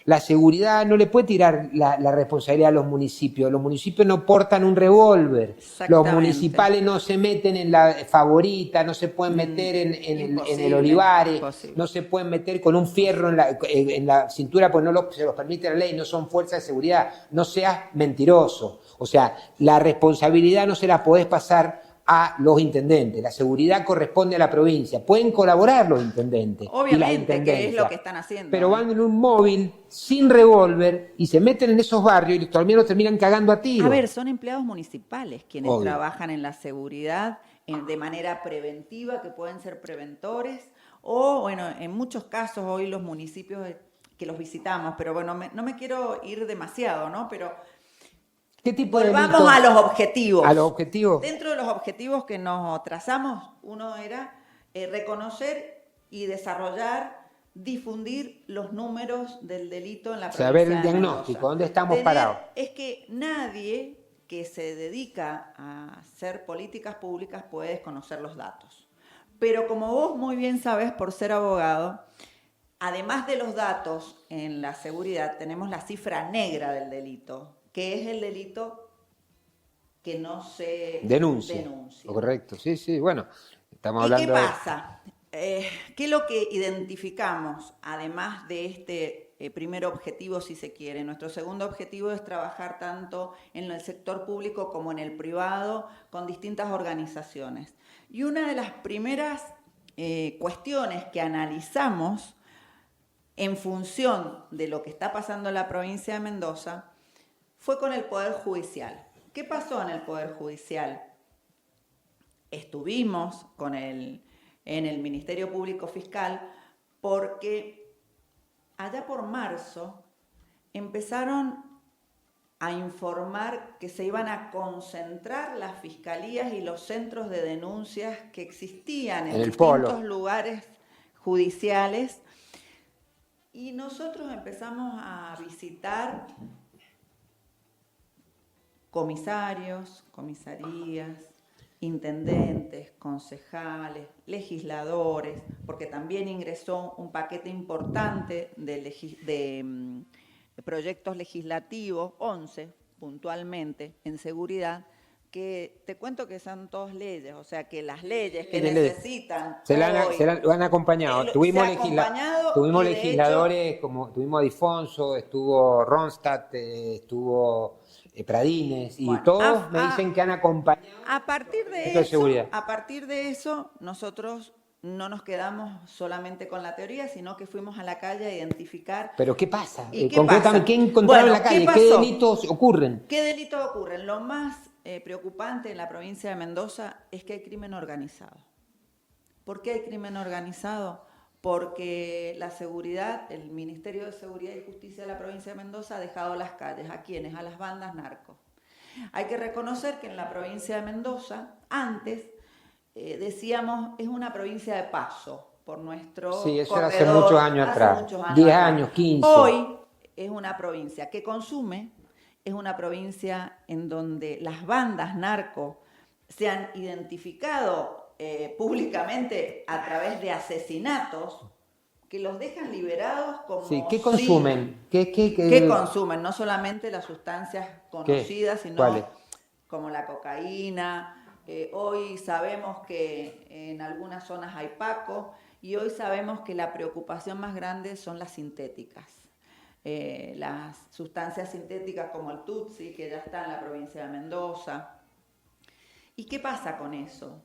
[SPEAKER 1] La seguridad no le puede tirar la responsabilidad a los municipios. Los municipios no portan un revólver. Los
[SPEAKER 6] Exactamente.
[SPEAKER 1] municipales no se meten en la Favorita, no se pueden meter en el
[SPEAKER 6] Imposible,
[SPEAKER 1] Olivares,
[SPEAKER 6] imposible.
[SPEAKER 1] no se pueden meter con un fierro en la cintura, pues se los permite la ley, no son fuerzas de seguridad. No seas mentiroso. O sea, la responsabilidad no se la podés pasar a los intendentes. La seguridad corresponde a la provincia. Pueden colaborar los intendentes. y las
[SPEAKER 6] Obviamente, que es
[SPEAKER 1] intendencias,
[SPEAKER 6] lo que están haciendo.
[SPEAKER 1] pero van en un móvil sin revólver y se meten en esos barrios y todavía los terminan cagando a tiros.
[SPEAKER 6] A ver, son empleados municipales quienes
[SPEAKER 1] Obvio.
[SPEAKER 6] trabajan en la seguridad de manera preventiva, que pueden ser preventores, o bueno, en muchos casos hoy los municipios que los visitamos, pero bueno, no me quiero ir demasiado, ¿no? Pero
[SPEAKER 1] ¿Qué tipo de
[SPEAKER 6] volvamos
[SPEAKER 1] delito?
[SPEAKER 6] a los objetivos.
[SPEAKER 1] A los objetivos.
[SPEAKER 6] Dentro de los objetivos que nos trazamos, uno era reconocer y desarrollar, difundir los números del delito en la provincia
[SPEAKER 1] Saber el
[SPEAKER 6] de
[SPEAKER 1] diagnóstico,
[SPEAKER 6] Mendoza.
[SPEAKER 1] dónde estamos parados.
[SPEAKER 6] Es que nadie que se dedica a hacer políticas públicas puede desconocer los datos. Pero como vos muy bien sabés por ser abogado, además de los datos en la seguridad, tenemos la cifra negra del delito, que es el delito que no se denuncia.
[SPEAKER 1] Correcto, sí, sí, bueno, estamos
[SPEAKER 6] ¿Y
[SPEAKER 1] hablando
[SPEAKER 6] qué pasa? ¿Qué es lo que identificamos, además de este primer objetivo, si se quiere? Nuestro segundo objetivo es trabajar tanto en el sector público como en el privado, con distintas organizaciones. Y una de las primeras cuestiones que analizamos en función de lo que está pasando en la provincia de Mendoza fue con el Poder Judicial. ¿Qué pasó en el Poder Judicial? Estuvimos en el Ministerio Público Fiscal porque allá por marzo empezaron a informar que se iban a concentrar las fiscalías y los centros de denuncias que existían en
[SPEAKER 1] el
[SPEAKER 6] distintos
[SPEAKER 1] polo.
[SPEAKER 6] lugares judiciales, y nosotros empezamos a visitar comisarios, comisarías, intendentes, concejales, legisladores, porque también ingresó un paquete importante de proyectos legislativos, 11 puntualmente, en seguridad, que te cuento que son todas leyes, o sea que las leyes que necesitan
[SPEAKER 1] lo han acompañado. Tuvimos
[SPEAKER 6] y de
[SPEAKER 1] legisladores, como tuvimos a Difonso, estuvo Ronstadt, estuvo Pradines, y
[SPEAKER 6] Bueno,
[SPEAKER 1] todos me dicen que han acompañado.
[SPEAKER 6] A partir
[SPEAKER 1] Esto es seguridad.
[SPEAKER 6] de eso, nosotros no nos quedamos solamente con la teoría, sino que fuimos a la calle a identificar.
[SPEAKER 1] Pero ¿qué pasa?
[SPEAKER 6] ¿Y qué
[SPEAKER 1] Concretamente,
[SPEAKER 6] pasa?
[SPEAKER 1] ¿qué encontraron
[SPEAKER 6] Bueno,
[SPEAKER 1] en la calle?
[SPEAKER 6] ¿qué
[SPEAKER 1] ¿Qué
[SPEAKER 6] pasó?
[SPEAKER 1] delitos ocurren?
[SPEAKER 6] ¿Qué delitos ocurren? Lo más preocupante en la provincia de Mendoza es que hay crimen organizado. ¿Por qué hay crimen organizado? Porque la seguridad, el Ministerio de Seguridad y Justicia de la provincia de Mendoza ha dejado las calles. ¿A quiénes? A las bandas narcos. Hay que reconocer que en la provincia de Mendoza, antes, decíamos, es una provincia de paso por nuestro
[SPEAKER 1] Sí, eso era hace
[SPEAKER 6] corredor,
[SPEAKER 1] muchos años atrás. 10 años, 15.
[SPEAKER 6] Hoy es una provincia que consume, es una provincia en donde las bandas narco se han identificado públicamente a través de asesinatos que los dejan liberados como...
[SPEAKER 1] Sí, ¿qué consumen?
[SPEAKER 6] ¿Qué consumen? No solamente las sustancias conocidas, sino
[SPEAKER 1] ¿Cuáles?
[SPEAKER 6] como la cocaína. Hoy sabemos que en algunas zonas hay paco, y hoy sabemos que la preocupación más grande son las sintéticas. Las sustancias sintéticas como el Tutsi, que ya está en la provincia de Mendoza. ¿Y qué pasa con eso?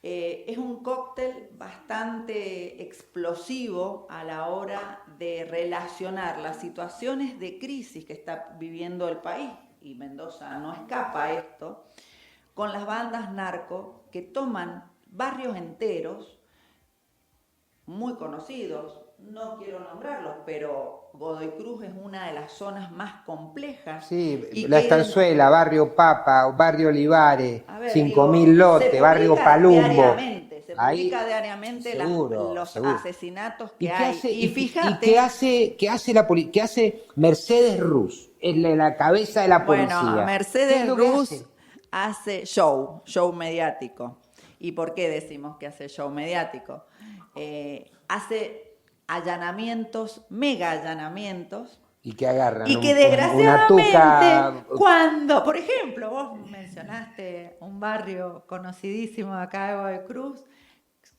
[SPEAKER 6] Es un cóctel bastante explosivo a la hora de relacionar las situaciones de crisis que está viviendo el país, y Mendoza no escapa a esto, con las bandas narco que toman barrios enteros muy conocidos. No quiero nombrarlos, pero Godoy Cruz es una de las zonas más complejas.
[SPEAKER 1] Sí,
[SPEAKER 6] y
[SPEAKER 1] La
[SPEAKER 6] que
[SPEAKER 1] Estanzuela, Barrio Papa, Barrio Olivares,
[SPEAKER 6] A ver,
[SPEAKER 1] 5.000
[SPEAKER 6] se
[SPEAKER 1] lotes, Barrio
[SPEAKER 6] publica
[SPEAKER 1] Palumbo.
[SPEAKER 6] Se
[SPEAKER 1] Ahí,
[SPEAKER 6] publica diariamente
[SPEAKER 1] seguro,
[SPEAKER 6] los
[SPEAKER 1] seguro.
[SPEAKER 6] asesinatos
[SPEAKER 1] ¿Y
[SPEAKER 6] que
[SPEAKER 1] qué
[SPEAKER 6] hay.
[SPEAKER 1] hace,
[SPEAKER 6] Y fíjate,
[SPEAKER 1] qué hace Mercedes Ruz? Es la cabeza de la policía.
[SPEAKER 6] bueno,
[SPEAKER 1] ¿Qué
[SPEAKER 6] Mercedes
[SPEAKER 1] es lo que
[SPEAKER 6] Ruz hace show mediático. ¿Y por qué decimos que hace show mediático? Hace allanamientos, mega allanamientos,
[SPEAKER 1] Y que agarran
[SPEAKER 6] y que
[SPEAKER 1] una
[SPEAKER 6] desgraciadamente,
[SPEAKER 1] tuca.
[SPEAKER 6] cuando, por ejemplo, vos mencionaste un barrio conocidísimo de acá de Guadalcruz,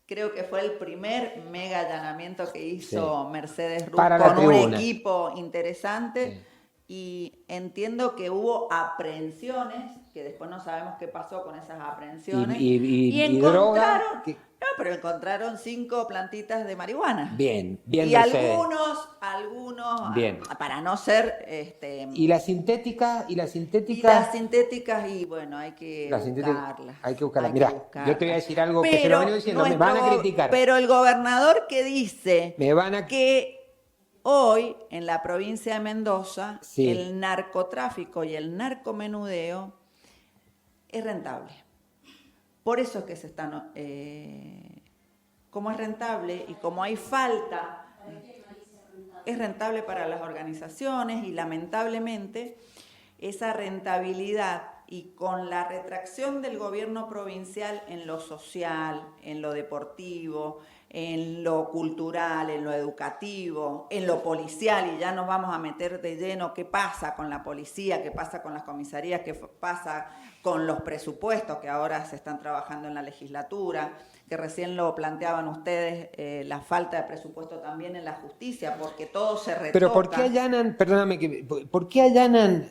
[SPEAKER 6] creo que fue el primer mega allanamiento que hizo Mercedes Ruz
[SPEAKER 1] Para la
[SPEAKER 6] con un
[SPEAKER 1] tribuna.
[SPEAKER 6] equipo interesante.
[SPEAKER 1] Sí.
[SPEAKER 6] Y entiendo que hubo aprehensiones, que después no sabemos qué pasó con esas aprehensiones.
[SPEAKER 1] Y droga.
[SPEAKER 6] No, pero encontraron 5 plantitas de marihuana.
[SPEAKER 1] Bien
[SPEAKER 6] Y
[SPEAKER 1] Mercedes.
[SPEAKER 6] algunos,
[SPEAKER 1] Bien.
[SPEAKER 6] para no ser...
[SPEAKER 1] Y la sintética,
[SPEAKER 6] y las sintéticas, y bueno, hay que buscarlas.
[SPEAKER 1] Hay que buscarlas. Mirá, yo te voy a decir algo que se lo vengo diciendo, me van a criticar.
[SPEAKER 6] Pero el gobernador que dice
[SPEAKER 1] Me van a...
[SPEAKER 6] que hoy en la provincia de Mendoza
[SPEAKER 1] Sí.
[SPEAKER 6] el narcotráfico y el narcomenudeo es rentable. Por eso es que se están... como es rentable y como hay falta, es rentable para las organizaciones y lamentablemente esa rentabilidad y con la retracción del gobierno provincial en lo social, en lo deportivo, en lo cultural, en lo educativo, en lo policial, y ya nos vamos a meter de lleno qué pasa con la policía, qué pasa con las comisarías, qué pasa con los presupuestos que ahora se están trabajando en la legislatura, que recién lo planteaban ustedes, la falta de presupuesto también en la justicia, porque todo se retoca.
[SPEAKER 1] Pero ¿por qué allanan, perdóname, por qué allanan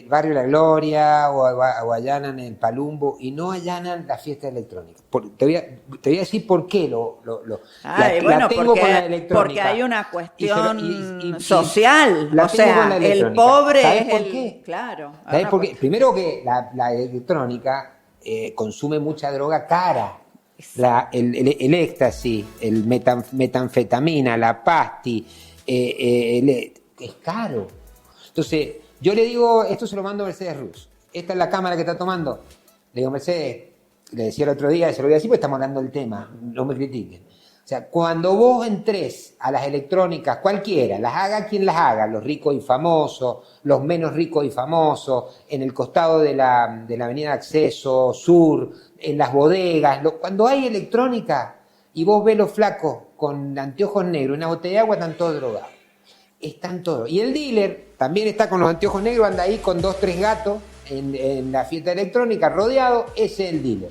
[SPEAKER 1] Barrio La Gloria o allanan el Palumbo y no allanan la fiesta electrónica? Te voy a decir por qué la tengo con la electrónica.
[SPEAKER 6] Porque hay una cuestión
[SPEAKER 1] y
[SPEAKER 6] social,
[SPEAKER 1] la
[SPEAKER 6] o
[SPEAKER 1] tengo con la
[SPEAKER 6] sea, el
[SPEAKER 1] electrónica.
[SPEAKER 6] pobre
[SPEAKER 1] ¿Sabes
[SPEAKER 6] es
[SPEAKER 1] por
[SPEAKER 6] el...
[SPEAKER 1] qué?
[SPEAKER 6] Claro.
[SPEAKER 1] ¿Sabes por qué? Primero que la electrónica consume mucha droga cara. El éxtasis, el metanfetamina, la pasti, es caro. Entonces, yo le digo, esto se lo mando a Mercedes Ruz. Esta es la cámara que está tomando. Le digo, Mercedes, le decía el otro día, se lo voy a decir porque estamos hablando del tema, no me critiquen. O sea, cuando vos entres a las electrónicas, cualquiera, las haga quien las haga, los ricos y famosos, los menos ricos y famosos, en el costado de la avenida Acceso Sur, en las bodegas, cuando hay electrónica y vos ves los flacos con anteojos negros y una botella de agua, están todos drogados. Están todos. Y el dealer también está con los anteojos negros, anda ahí con 2, 3 gatos en la fiesta electrónica, rodeado, ese es el dealer.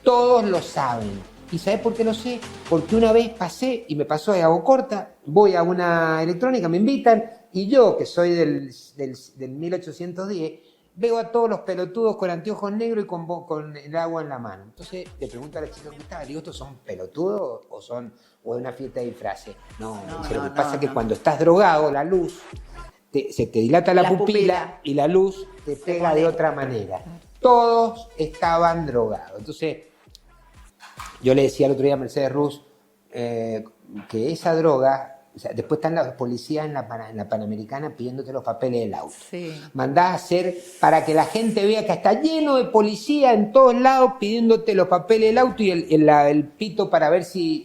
[SPEAKER 1] Todos lo saben. ¿Y sabés por qué lo sé? Porque una vez pasé, y me pasó de Agua Corta, voy a una electrónica, me invitan, y yo, que soy del 1810, veo a todos los pelotudos con anteojos negros y con el agua en la mano. Entonces le pregunto a la chica que estaba, digo, ¿estos son pelotudos o es una fiesta de disfraces? No, lo que pasa es que cuando estás drogado, la luz, se te dilata la pupila y la luz te pega de otra manera. Todos estaban drogados. Entonces, yo le decía el otro día a Mercedes Ruz que esa droga, o sea, después están las policías en la Panamericana pidiéndote los papeles del auto. Sí. Mandás a hacer para que la gente vea que está lleno de policía en todos lados pidiéndote los papeles del auto y el pito para ver si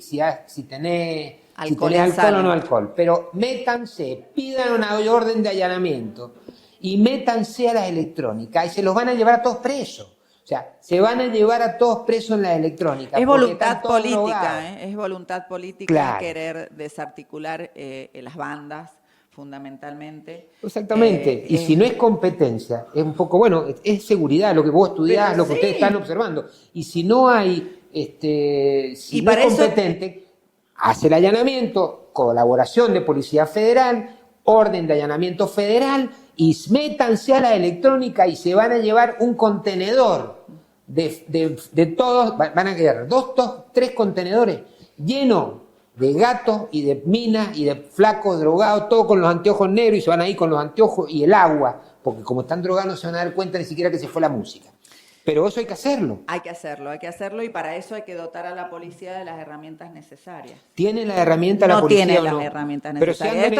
[SPEAKER 1] tenés alcohol o no alcohol. Pero métanse, pidan una orden de allanamiento y métanse a las electrónicas y se los van a llevar a todos presos. O sea, se van a llevar a todos presos en la electrónica.
[SPEAKER 6] Es voluntad política, es voluntad política querer desarticular las bandas, fundamentalmente.
[SPEAKER 1] Exactamente. Y si no es competencia, es un poco, bueno, es seguridad, lo que vos estudiás, lo que ustedes están observando. Y si no hay, si no es competente, hace el allanamiento, colaboración de Policía Federal, orden de allanamiento federal, y métanse a la electrónica y se van a llevar un contenedor de todos, van a quedar 2, 3 contenedores llenos de gatos y de minas y de flacos drogados, todos con los anteojos negros, y se van a ir con los anteojos y el agua, porque como están drogados no se van a dar cuenta ni siquiera que se fue la música. Pero eso hay que hacerlo.
[SPEAKER 6] Hay que hacerlo y para eso hay que dotar a la policía de las herramientas necesarias.
[SPEAKER 1] ¿Tiene la herramenta la policía?
[SPEAKER 6] No tiene las herramientas necesarias.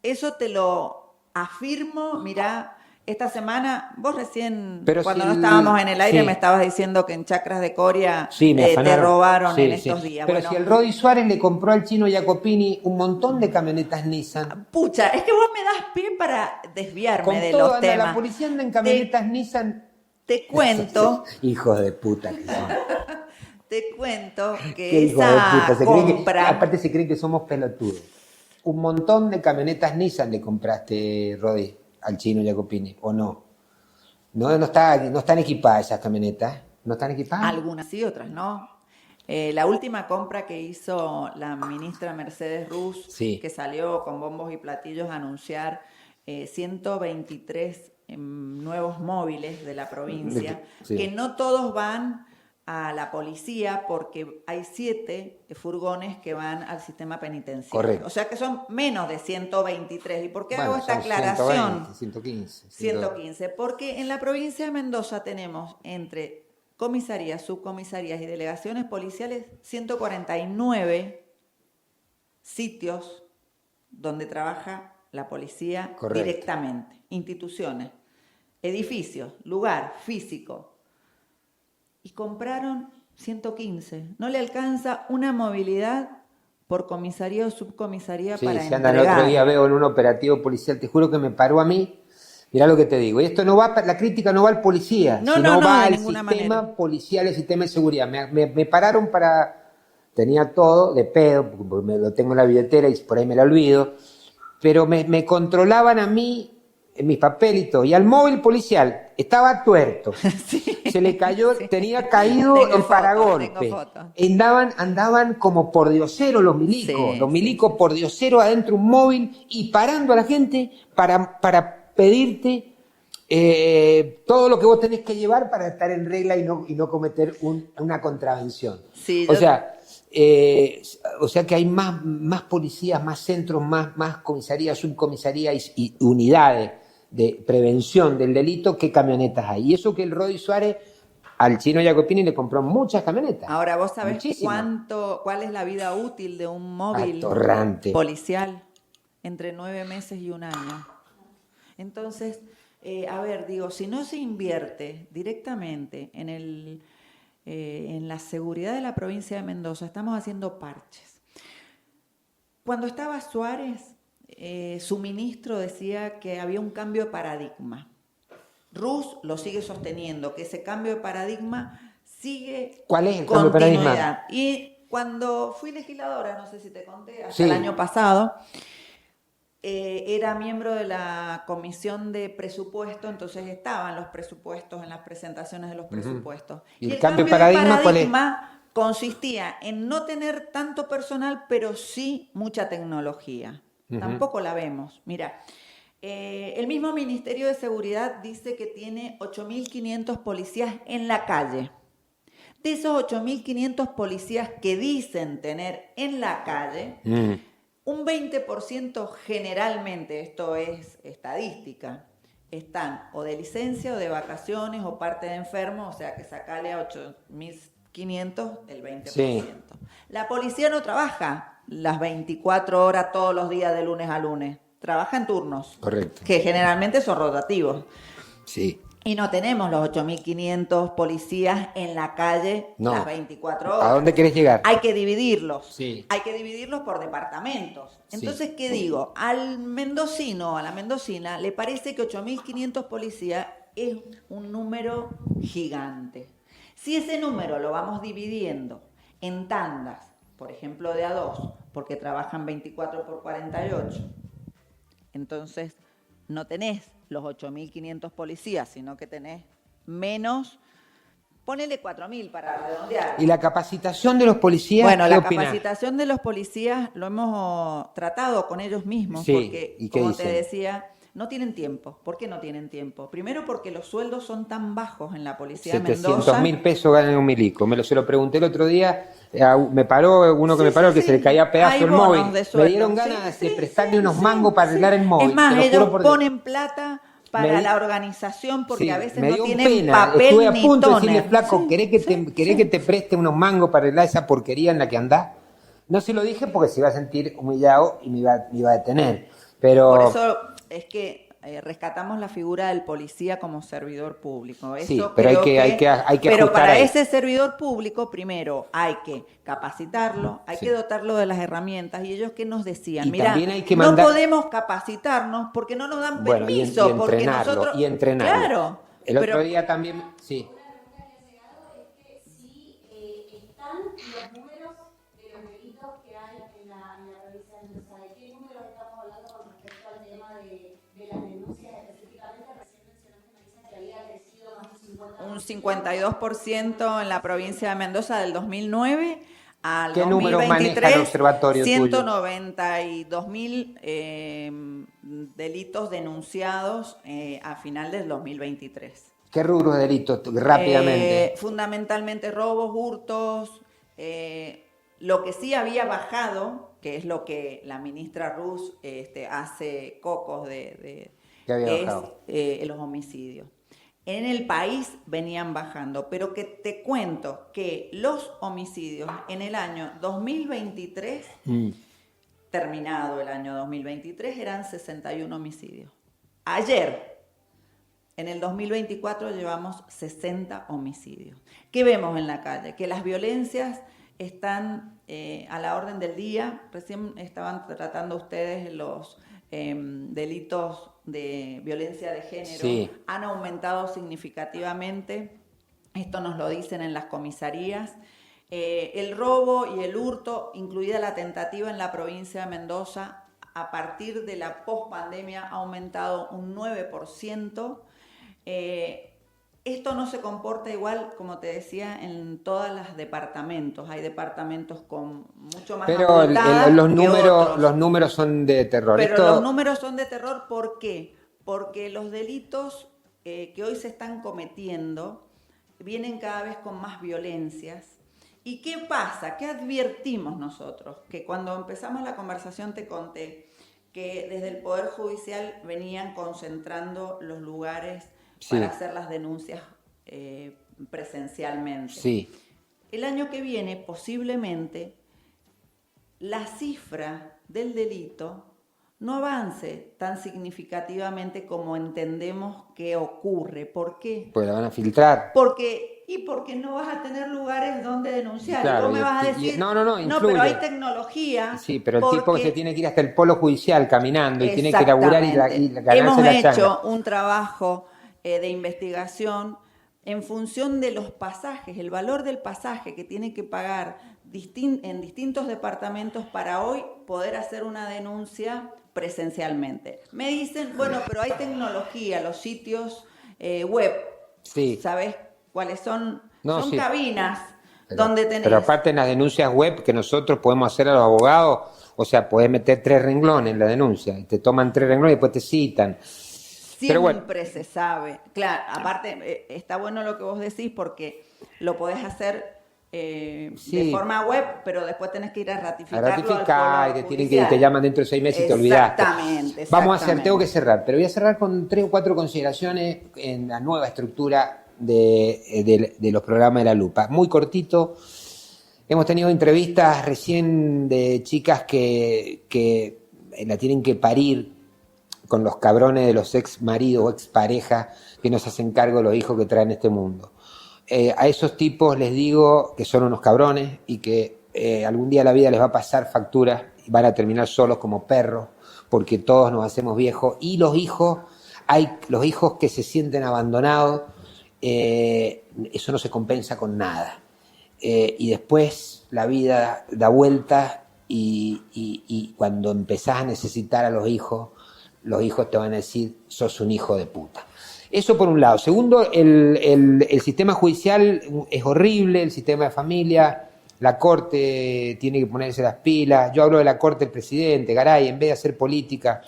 [SPEAKER 6] Eso te lo afirmo, mirá, esta semana, vos recién, cuando no estábamos en el aire, me estabas diciendo que en Chacras de Coria te robaron en estos días.
[SPEAKER 1] Pero si el Rodi Suárez le compró al chino Jacopini un montón de camionetas Nissan.
[SPEAKER 6] Pucha, es que vos me das pie para desviarme de los temas.
[SPEAKER 1] La policía anda en camionetas Nissan.
[SPEAKER 6] Te cuento.
[SPEAKER 1] Hijos de puta que son.
[SPEAKER 6] te cuento
[SPEAKER 1] Qué
[SPEAKER 6] que
[SPEAKER 1] hijo de
[SPEAKER 6] esa
[SPEAKER 1] puta, se creen que,
[SPEAKER 6] compra...
[SPEAKER 1] aparte se creen que somos pelotudos. Un montón de camionetas Nissan le compraste, Rodi, al chino Jacopini, ¿o no? No están equipadas esas camionetas. ¿No están equipadas?
[SPEAKER 6] Algunas sí, otras no. La última compra que hizo la ministra Mercedes Ruz,
[SPEAKER 1] Sí.
[SPEAKER 6] que salió con bombos y platillos a anunciar 123 nuevos móviles de la provincia,
[SPEAKER 1] Sí.
[SPEAKER 6] que no todos van a la policía porque hay 7 furgones que van al sistema penitenciario.
[SPEAKER 1] Correcto.
[SPEAKER 6] O sea que son menos de 123. ¿Y por qué hago
[SPEAKER 1] Bueno,
[SPEAKER 6] esta
[SPEAKER 1] son
[SPEAKER 6] aclaración?
[SPEAKER 1] 115.
[SPEAKER 6] 115, porque en la provincia de Mendoza tenemos entre comisarías, subcomisarías y delegaciones policiales 149 sitios donde trabaja la policía
[SPEAKER 1] Correcto.
[SPEAKER 6] directamente, instituciones, edificios, lugar físico. Y compraron 115. No le alcanza una movilidad por comisaría o subcomisaría
[SPEAKER 1] Sí,
[SPEAKER 6] para
[SPEAKER 1] si andan el
[SPEAKER 6] entregar.
[SPEAKER 1] otro día, veo en un operativo policial, te juro que me paró a mí. Mirá lo que te digo. Y esto no va, la crítica no va al policía,
[SPEAKER 6] No,
[SPEAKER 1] sino
[SPEAKER 6] no,
[SPEAKER 1] va
[SPEAKER 6] de
[SPEAKER 1] al
[SPEAKER 6] ninguna
[SPEAKER 1] sistema
[SPEAKER 6] manera.
[SPEAKER 1] policial, el sistema de seguridad. Me pararon para... Tenía todo de pedo, porque me lo tengo en la billetera y por ahí me la olvido. Pero me controlaban a mí en mis papelitos. Y al móvil policial estaba tuerto. Se le cayó, tenía caído
[SPEAKER 6] Tengo
[SPEAKER 1] el
[SPEAKER 6] fotos,
[SPEAKER 1] paragolpe.
[SPEAKER 6] tengo fotos.
[SPEAKER 1] Andaban como por dioseros los milicos.
[SPEAKER 6] Sí,
[SPEAKER 1] los milicos
[SPEAKER 6] sí.
[SPEAKER 1] por dioseros adentro de un móvil y parando a la gente para pedirte todo lo que vos tenés que llevar para estar en regla y no cometer una contravención.
[SPEAKER 6] Sí,
[SPEAKER 1] O sea que hay más policías, más centros, más comisarías, subcomisarías y unidades de prevención del delito que camionetas hay. Y eso que el Rodi Suárez al chino Jacopini le compró muchas camionetas.
[SPEAKER 6] Ahora, ¿vos sabés
[SPEAKER 1] Muchísimas.
[SPEAKER 6] cuál es la vida útil de un móvil
[SPEAKER 1] Atorrante.
[SPEAKER 6] policial? Entre 9 meses y 1 año. Entonces, digo, si no se invierte directamente en la seguridad de la provincia de Mendoza, estamos haciendo parches. Cuando estaba Suárez, su ministro decía que había un cambio de paradigma. Ruz lo sigue sosteniendo, que ese cambio de paradigma sigue
[SPEAKER 1] ¿Cuál es el cambio de paradigma?
[SPEAKER 6] continuidad. Y cuando fui legisladora, no sé si te conté, hasta
[SPEAKER 1] Sí.
[SPEAKER 6] el año pasado, era miembro de la comisión de presupuesto, entonces estaban los presupuestos en las presentaciones de los presupuestos.
[SPEAKER 1] ¿Y el cambio de paradigma cuál es?
[SPEAKER 6] Consistía en no tener tanto personal, pero sí mucha tecnología. Tampoco la vemos. Mira, el mismo Ministerio de Seguridad dice que tiene 8.500 policías en la calle. De esos 8.500 policías que dicen tener en la calle, un 20% generalmente, esto es estadística, están o de licencia o de vacaciones o parte de enfermos, o sea que sacale a 8.500 el 20%.
[SPEAKER 1] Sí.
[SPEAKER 6] La policía no trabaja las 24 horas todos los días de lunes a lunes, trabaja en turnos,
[SPEAKER 1] Correcto.
[SPEAKER 6] que generalmente son rotativos.
[SPEAKER 1] Sí.
[SPEAKER 6] Y no tenemos los 8.500 policías en la calle
[SPEAKER 1] No.
[SPEAKER 6] las 24 horas.
[SPEAKER 1] ¿A dónde querés llegar?
[SPEAKER 6] Hay que dividirlos.
[SPEAKER 1] Sí.
[SPEAKER 6] Hay que dividirlos por departamentos.
[SPEAKER 1] Sí.
[SPEAKER 6] Entonces, ¿qué digo? Al mendocino, a la mendocina, le parece que 8.500 policías es un número gigante. Si ese número lo vamos dividiendo en tandas, por ejemplo de a 2, porque trabajan 24 por 48, entonces no tenés los 8.500 policías, sino que tenés menos, ponele 4.000 para redondear.
[SPEAKER 1] ¿Y la capacitación de los policías?
[SPEAKER 6] Bueno,
[SPEAKER 1] ¿qué
[SPEAKER 6] la
[SPEAKER 1] opinás?
[SPEAKER 6] capacitación de los policías lo hemos tratado con ellos mismos,
[SPEAKER 1] Sí,
[SPEAKER 6] porque,
[SPEAKER 1] ¿y qué
[SPEAKER 6] como
[SPEAKER 1] dicen?
[SPEAKER 6] te decía, no tienen tiempo. ¿Por qué no tienen tiempo? Primero porque los sueldos son tan bajos en la policía de Mendoza.
[SPEAKER 1] 700.000 pesos ganan un milico. Se lo pregunté el otro día, me paró uno que
[SPEAKER 6] Sí,
[SPEAKER 1] me paró,
[SPEAKER 6] sí,
[SPEAKER 1] que
[SPEAKER 6] sí.
[SPEAKER 1] se le caía a pedazo
[SPEAKER 6] Hay
[SPEAKER 1] el
[SPEAKER 6] bonos
[SPEAKER 1] móvil.
[SPEAKER 6] de
[SPEAKER 1] Me
[SPEAKER 6] sueldo.
[SPEAKER 1] dieron
[SPEAKER 6] Sí,
[SPEAKER 1] ganas
[SPEAKER 6] sí,
[SPEAKER 1] de prestarle
[SPEAKER 6] sí,
[SPEAKER 1] unos
[SPEAKER 6] sí,
[SPEAKER 1] mangos para
[SPEAKER 6] sí.
[SPEAKER 1] arreglar el móvil.
[SPEAKER 6] Es más,
[SPEAKER 1] te lo
[SPEAKER 6] ellos
[SPEAKER 1] juro por Dios.
[SPEAKER 6] ponen plata para
[SPEAKER 1] Me-
[SPEAKER 6] la organización porque
[SPEAKER 1] Sí,
[SPEAKER 6] a veces
[SPEAKER 1] me
[SPEAKER 6] no
[SPEAKER 1] dio
[SPEAKER 6] tienen
[SPEAKER 1] pena.
[SPEAKER 6] papel
[SPEAKER 1] Estuve a
[SPEAKER 6] ni
[SPEAKER 1] punto de decirle,
[SPEAKER 6] toner.
[SPEAKER 1] flaco,
[SPEAKER 6] Sí,
[SPEAKER 1] ¿querés, que
[SPEAKER 6] sí,
[SPEAKER 1] te, querés
[SPEAKER 6] sí.
[SPEAKER 1] que te preste unos mangos para arreglar esa porquería en la que andás? No se lo dije porque se iba a sentir humillado y me iba a detener. Pero
[SPEAKER 6] Por eso es que rescatamos la figura del policía como servidor público. Eso
[SPEAKER 1] Sí, pero
[SPEAKER 6] creo
[SPEAKER 1] hay que
[SPEAKER 6] pero
[SPEAKER 1] ajustar
[SPEAKER 6] para
[SPEAKER 1] ahí.
[SPEAKER 6] ese servidor público, primero hay que capacitarlo, hay
[SPEAKER 1] Sí.
[SPEAKER 6] que dotarlo de las herramientas. Y ellos que nos decían,
[SPEAKER 1] Y
[SPEAKER 6] mira,
[SPEAKER 1] también hay que
[SPEAKER 6] no
[SPEAKER 1] mandar-
[SPEAKER 6] podemos capacitarnos porque no nos dan
[SPEAKER 1] bueno,
[SPEAKER 6] permiso.
[SPEAKER 1] y
[SPEAKER 6] porque
[SPEAKER 1] entrenarlo,
[SPEAKER 6] nosotros,
[SPEAKER 1] y entrenarlo.
[SPEAKER 6] Claro.
[SPEAKER 1] El otro
[SPEAKER 6] pero-
[SPEAKER 1] día también, sí.
[SPEAKER 5] Si está
[SPEAKER 6] un 52% en la provincia de Mendoza del 2009 al
[SPEAKER 1] ¿Qué números maneja el
[SPEAKER 6] 2023,
[SPEAKER 1] observatorio tuyo?
[SPEAKER 6] 192.000 delitos denunciados a final del 2023.
[SPEAKER 1] ¿Qué rubros de delitos rápidamente?
[SPEAKER 6] Fundamentalmente robos, hurtos. Lo que sí había bajado, que es lo que la ministra Rus hace cocos
[SPEAKER 1] ¿Qué había bajado?
[SPEAKER 6] Los homicidios. En el país venían bajando, pero que te cuento que los homicidios en el año 2023, terminado el año 2023, eran 61 homicidios. Ayer, en el 2024, llevamos 60 homicidios. ¿Qué vemos en la calle? Que las violencias están a la orden del día. Recién estaban tratando ustedes los delitos de violencia de género.
[SPEAKER 1] Sí.
[SPEAKER 6] Han aumentado significativamente. Esto nos lo dicen en las comisarías. El robo y el hurto, incluida la tentativa en la provincia de Mendoza, a partir de la pospandemia ha aumentado un 9%. Esto no se comporta igual, como te decía, en todos los departamentos. Hay departamentos con mucho más
[SPEAKER 1] Pero
[SPEAKER 6] abultadas
[SPEAKER 1] los
[SPEAKER 6] que otros.
[SPEAKER 1] números son de terror.
[SPEAKER 6] Pero
[SPEAKER 1] Esto-
[SPEAKER 6] los números son de terror, ¿por qué? Porque los delitos que hoy se están cometiendo vienen cada vez con más violencias. ¿Y qué pasa? ¿Qué advertimos nosotros? Que cuando empezamos la conversación te conté que desde el Poder Judicial venían concentrando los lugares
[SPEAKER 1] Sí.
[SPEAKER 6] para hacer las denuncias presencialmente.
[SPEAKER 1] Sí.
[SPEAKER 6] El año que viene, posiblemente, la cifra del delito no avance tan significativamente como entendemos que ocurre. ¿Por qué?
[SPEAKER 1] Pues la van a filtrar.
[SPEAKER 6] Porque no vas a tener lugares donde denunciar.
[SPEAKER 1] Claro,
[SPEAKER 6] Vos me vas a decir,
[SPEAKER 1] no, influye.
[SPEAKER 6] pero hay tecnología.
[SPEAKER 1] Sí, pero el tipo que se
[SPEAKER 6] porque-
[SPEAKER 1] tiene que ir hasta el polo judicial caminando y tiene que laburar y
[SPEAKER 6] Exactamente.
[SPEAKER 1] ganarse
[SPEAKER 6] Hemos
[SPEAKER 1] la
[SPEAKER 6] hecho
[SPEAKER 1] changa.
[SPEAKER 6] un trabajo de investigación en función de los pasajes, el valor del pasaje que tiene que pagar en distintos departamentos para hoy poder hacer una denuncia presencialmente. Me dicen, bueno, pero hay tecnología, los sitios web,
[SPEAKER 1] Sí.
[SPEAKER 6] ¿sabes cuáles son?
[SPEAKER 1] No,
[SPEAKER 6] Son
[SPEAKER 1] sí.
[SPEAKER 6] cabinas
[SPEAKER 1] Pero,
[SPEAKER 6] donde tenés...
[SPEAKER 1] pero aparte en las denuncias web que nosotros podemos hacer a los abogados, o sea, podés meter 3 renglones en la denuncia, y te toman 3 renglones y después te citan.
[SPEAKER 6] Siempre
[SPEAKER 1] Pero bueno.
[SPEAKER 6] se sabe. Claro, aparte está bueno lo que vos decís porque lo podés hacer de
[SPEAKER 1] Sí.
[SPEAKER 6] forma web, pero después tenés que ir a
[SPEAKER 1] A
[SPEAKER 6] ratificarlo
[SPEAKER 1] ratificar y
[SPEAKER 6] al
[SPEAKER 1] te
[SPEAKER 6] Poder
[SPEAKER 1] tienen que
[SPEAKER 6] Judicial.
[SPEAKER 1] te llaman dentro de 6 meses y te olvidaste.
[SPEAKER 6] Exactamente.
[SPEAKER 1] Vamos a hacer, tengo que cerrar, pero voy a cerrar con 3 o 4 consideraciones en la nueva estructura de los programas de La Lupa. Muy cortito. Hemos tenido entrevistas recién de chicas que la tienen que parir con los cabrones de los ex maridos o ex parejas que nos hacen cargo de los hijos que traen este mundo. A esos tipos les digo que son unos cabrones y que algún día la vida les va a pasar facturas y van a terminar solos como perros porque todos nos hacemos viejos. Y los hijos que se sienten abandonados, eso no se compensa con nada. Y después la vida da vueltas y cuando empezás a necesitar a los hijos te van a decir, sos un hijo de puta. Eso por un lado. Segundo, el sistema judicial es horrible, el sistema de familia, la Corte tiene que ponerse las pilas. Yo hablo de la Corte del presidente, Garay, en vez de hacer política,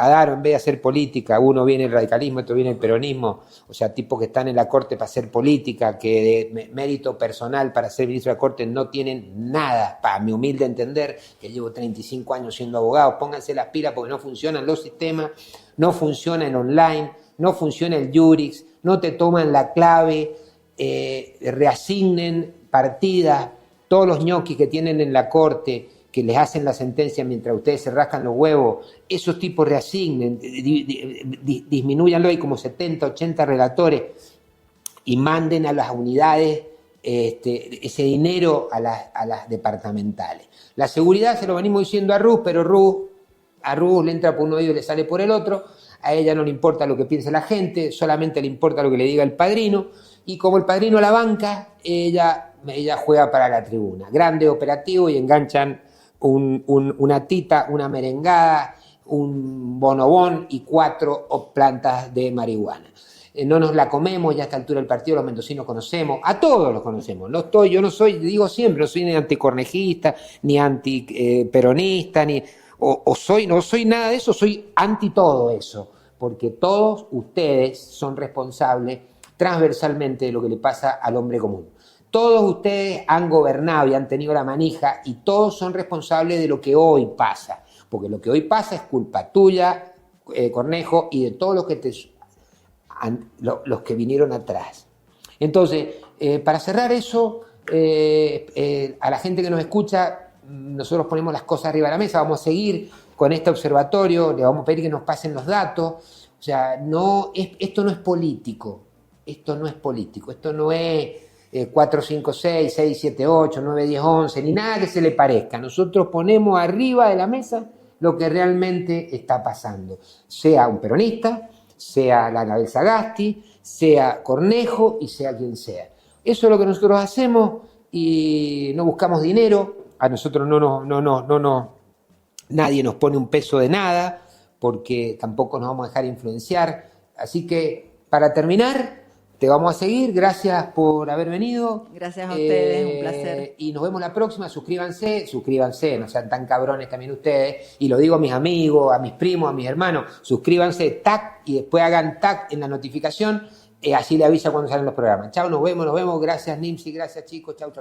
[SPEAKER 1] Adaro, en vez de hacer política, uno viene el radicalismo, otro viene el peronismo, o sea, tipos que están en la Corte para hacer política, que de mérito personal para ser ministro de la Corte no tienen nada, para mi humilde entender, que llevo 35 años siendo abogado, pónganse las pilas porque no funcionan los sistemas, no funciona el online, no funciona el Jurix, no te toman la clave, reasignen partidas, todos los ñoquis que tienen en la Corte, que les hacen la sentencia mientras ustedes se rascan los huevos, esos tipos reasignen, disminúyanlo, hay como 70, 80 relatores, y manden a las unidades ese dinero a las departamentales. La seguridad se lo venimos diciendo a Rus, pero a Rus le entra por un oído y le sale por el otro, a ella no le importa lo que piense la gente, solamente le importa lo que le diga el padrino, y como el padrino la banca, ella juega para la tribuna. Grande operativo y enganchan una tita, una merengada, un bonobón y 4 plantas de marihuana. no nos la comemos, ya a esta altura del partido los mendocinos conocemos, a todos los conocemos. Yo no soy, digo siempre, no soy ni anticornejista, ni antiperonista, no soy nada de eso, soy anti todo eso, porque todos ustedes son responsables transversalmente de lo que le pasa al hombre común. Todos ustedes han gobernado y han tenido la manija y todos son responsables de lo que hoy pasa, porque lo que hoy pasa es culpa tuya, Cornejo, y de todos los que vinieron atrás. Entonces, para cerrar eso, a la gente que nos escucha, nosotros ponemos las cosas arriba de la mesa, vamos a seguir con este observatorio, le vamos a pedir que nos pasen los datos. O sea, esto no es político, esto no es 4, 5, 6, 6, 7, 8, 9, 10, 11, ni nada que se le parezca. Nosotros ponemos arriba de la mesa lo que realmente está pasando. Sea un peronista, sea la Anabel Sagasti, sea Cornejo y sea quien sea. Eso es lo que nosotros hacemos y no buscamos dinero. A nosotros nadie nos pone un peso de nada porque tampoco nos vamos a dejar influenciar. Así que, para terminar, te vamos a seguir. Gracias por haber venido.
[SPEAKER 6] Gracias a ustedes, un placer.
[SPEAKER 1] Y nos vemos la próxima. Suscríbanse, no sean tan cabrones también ustedes. Y lo digo a mis amigos, a mis primos, a mis hermanos. Suscríbanse, tac, y después hagan tac en la notificación. Así le avisa cuando salen los programas. Chao, nos vemos. Gracias, Nimsi. Gracias, chicos. Chao.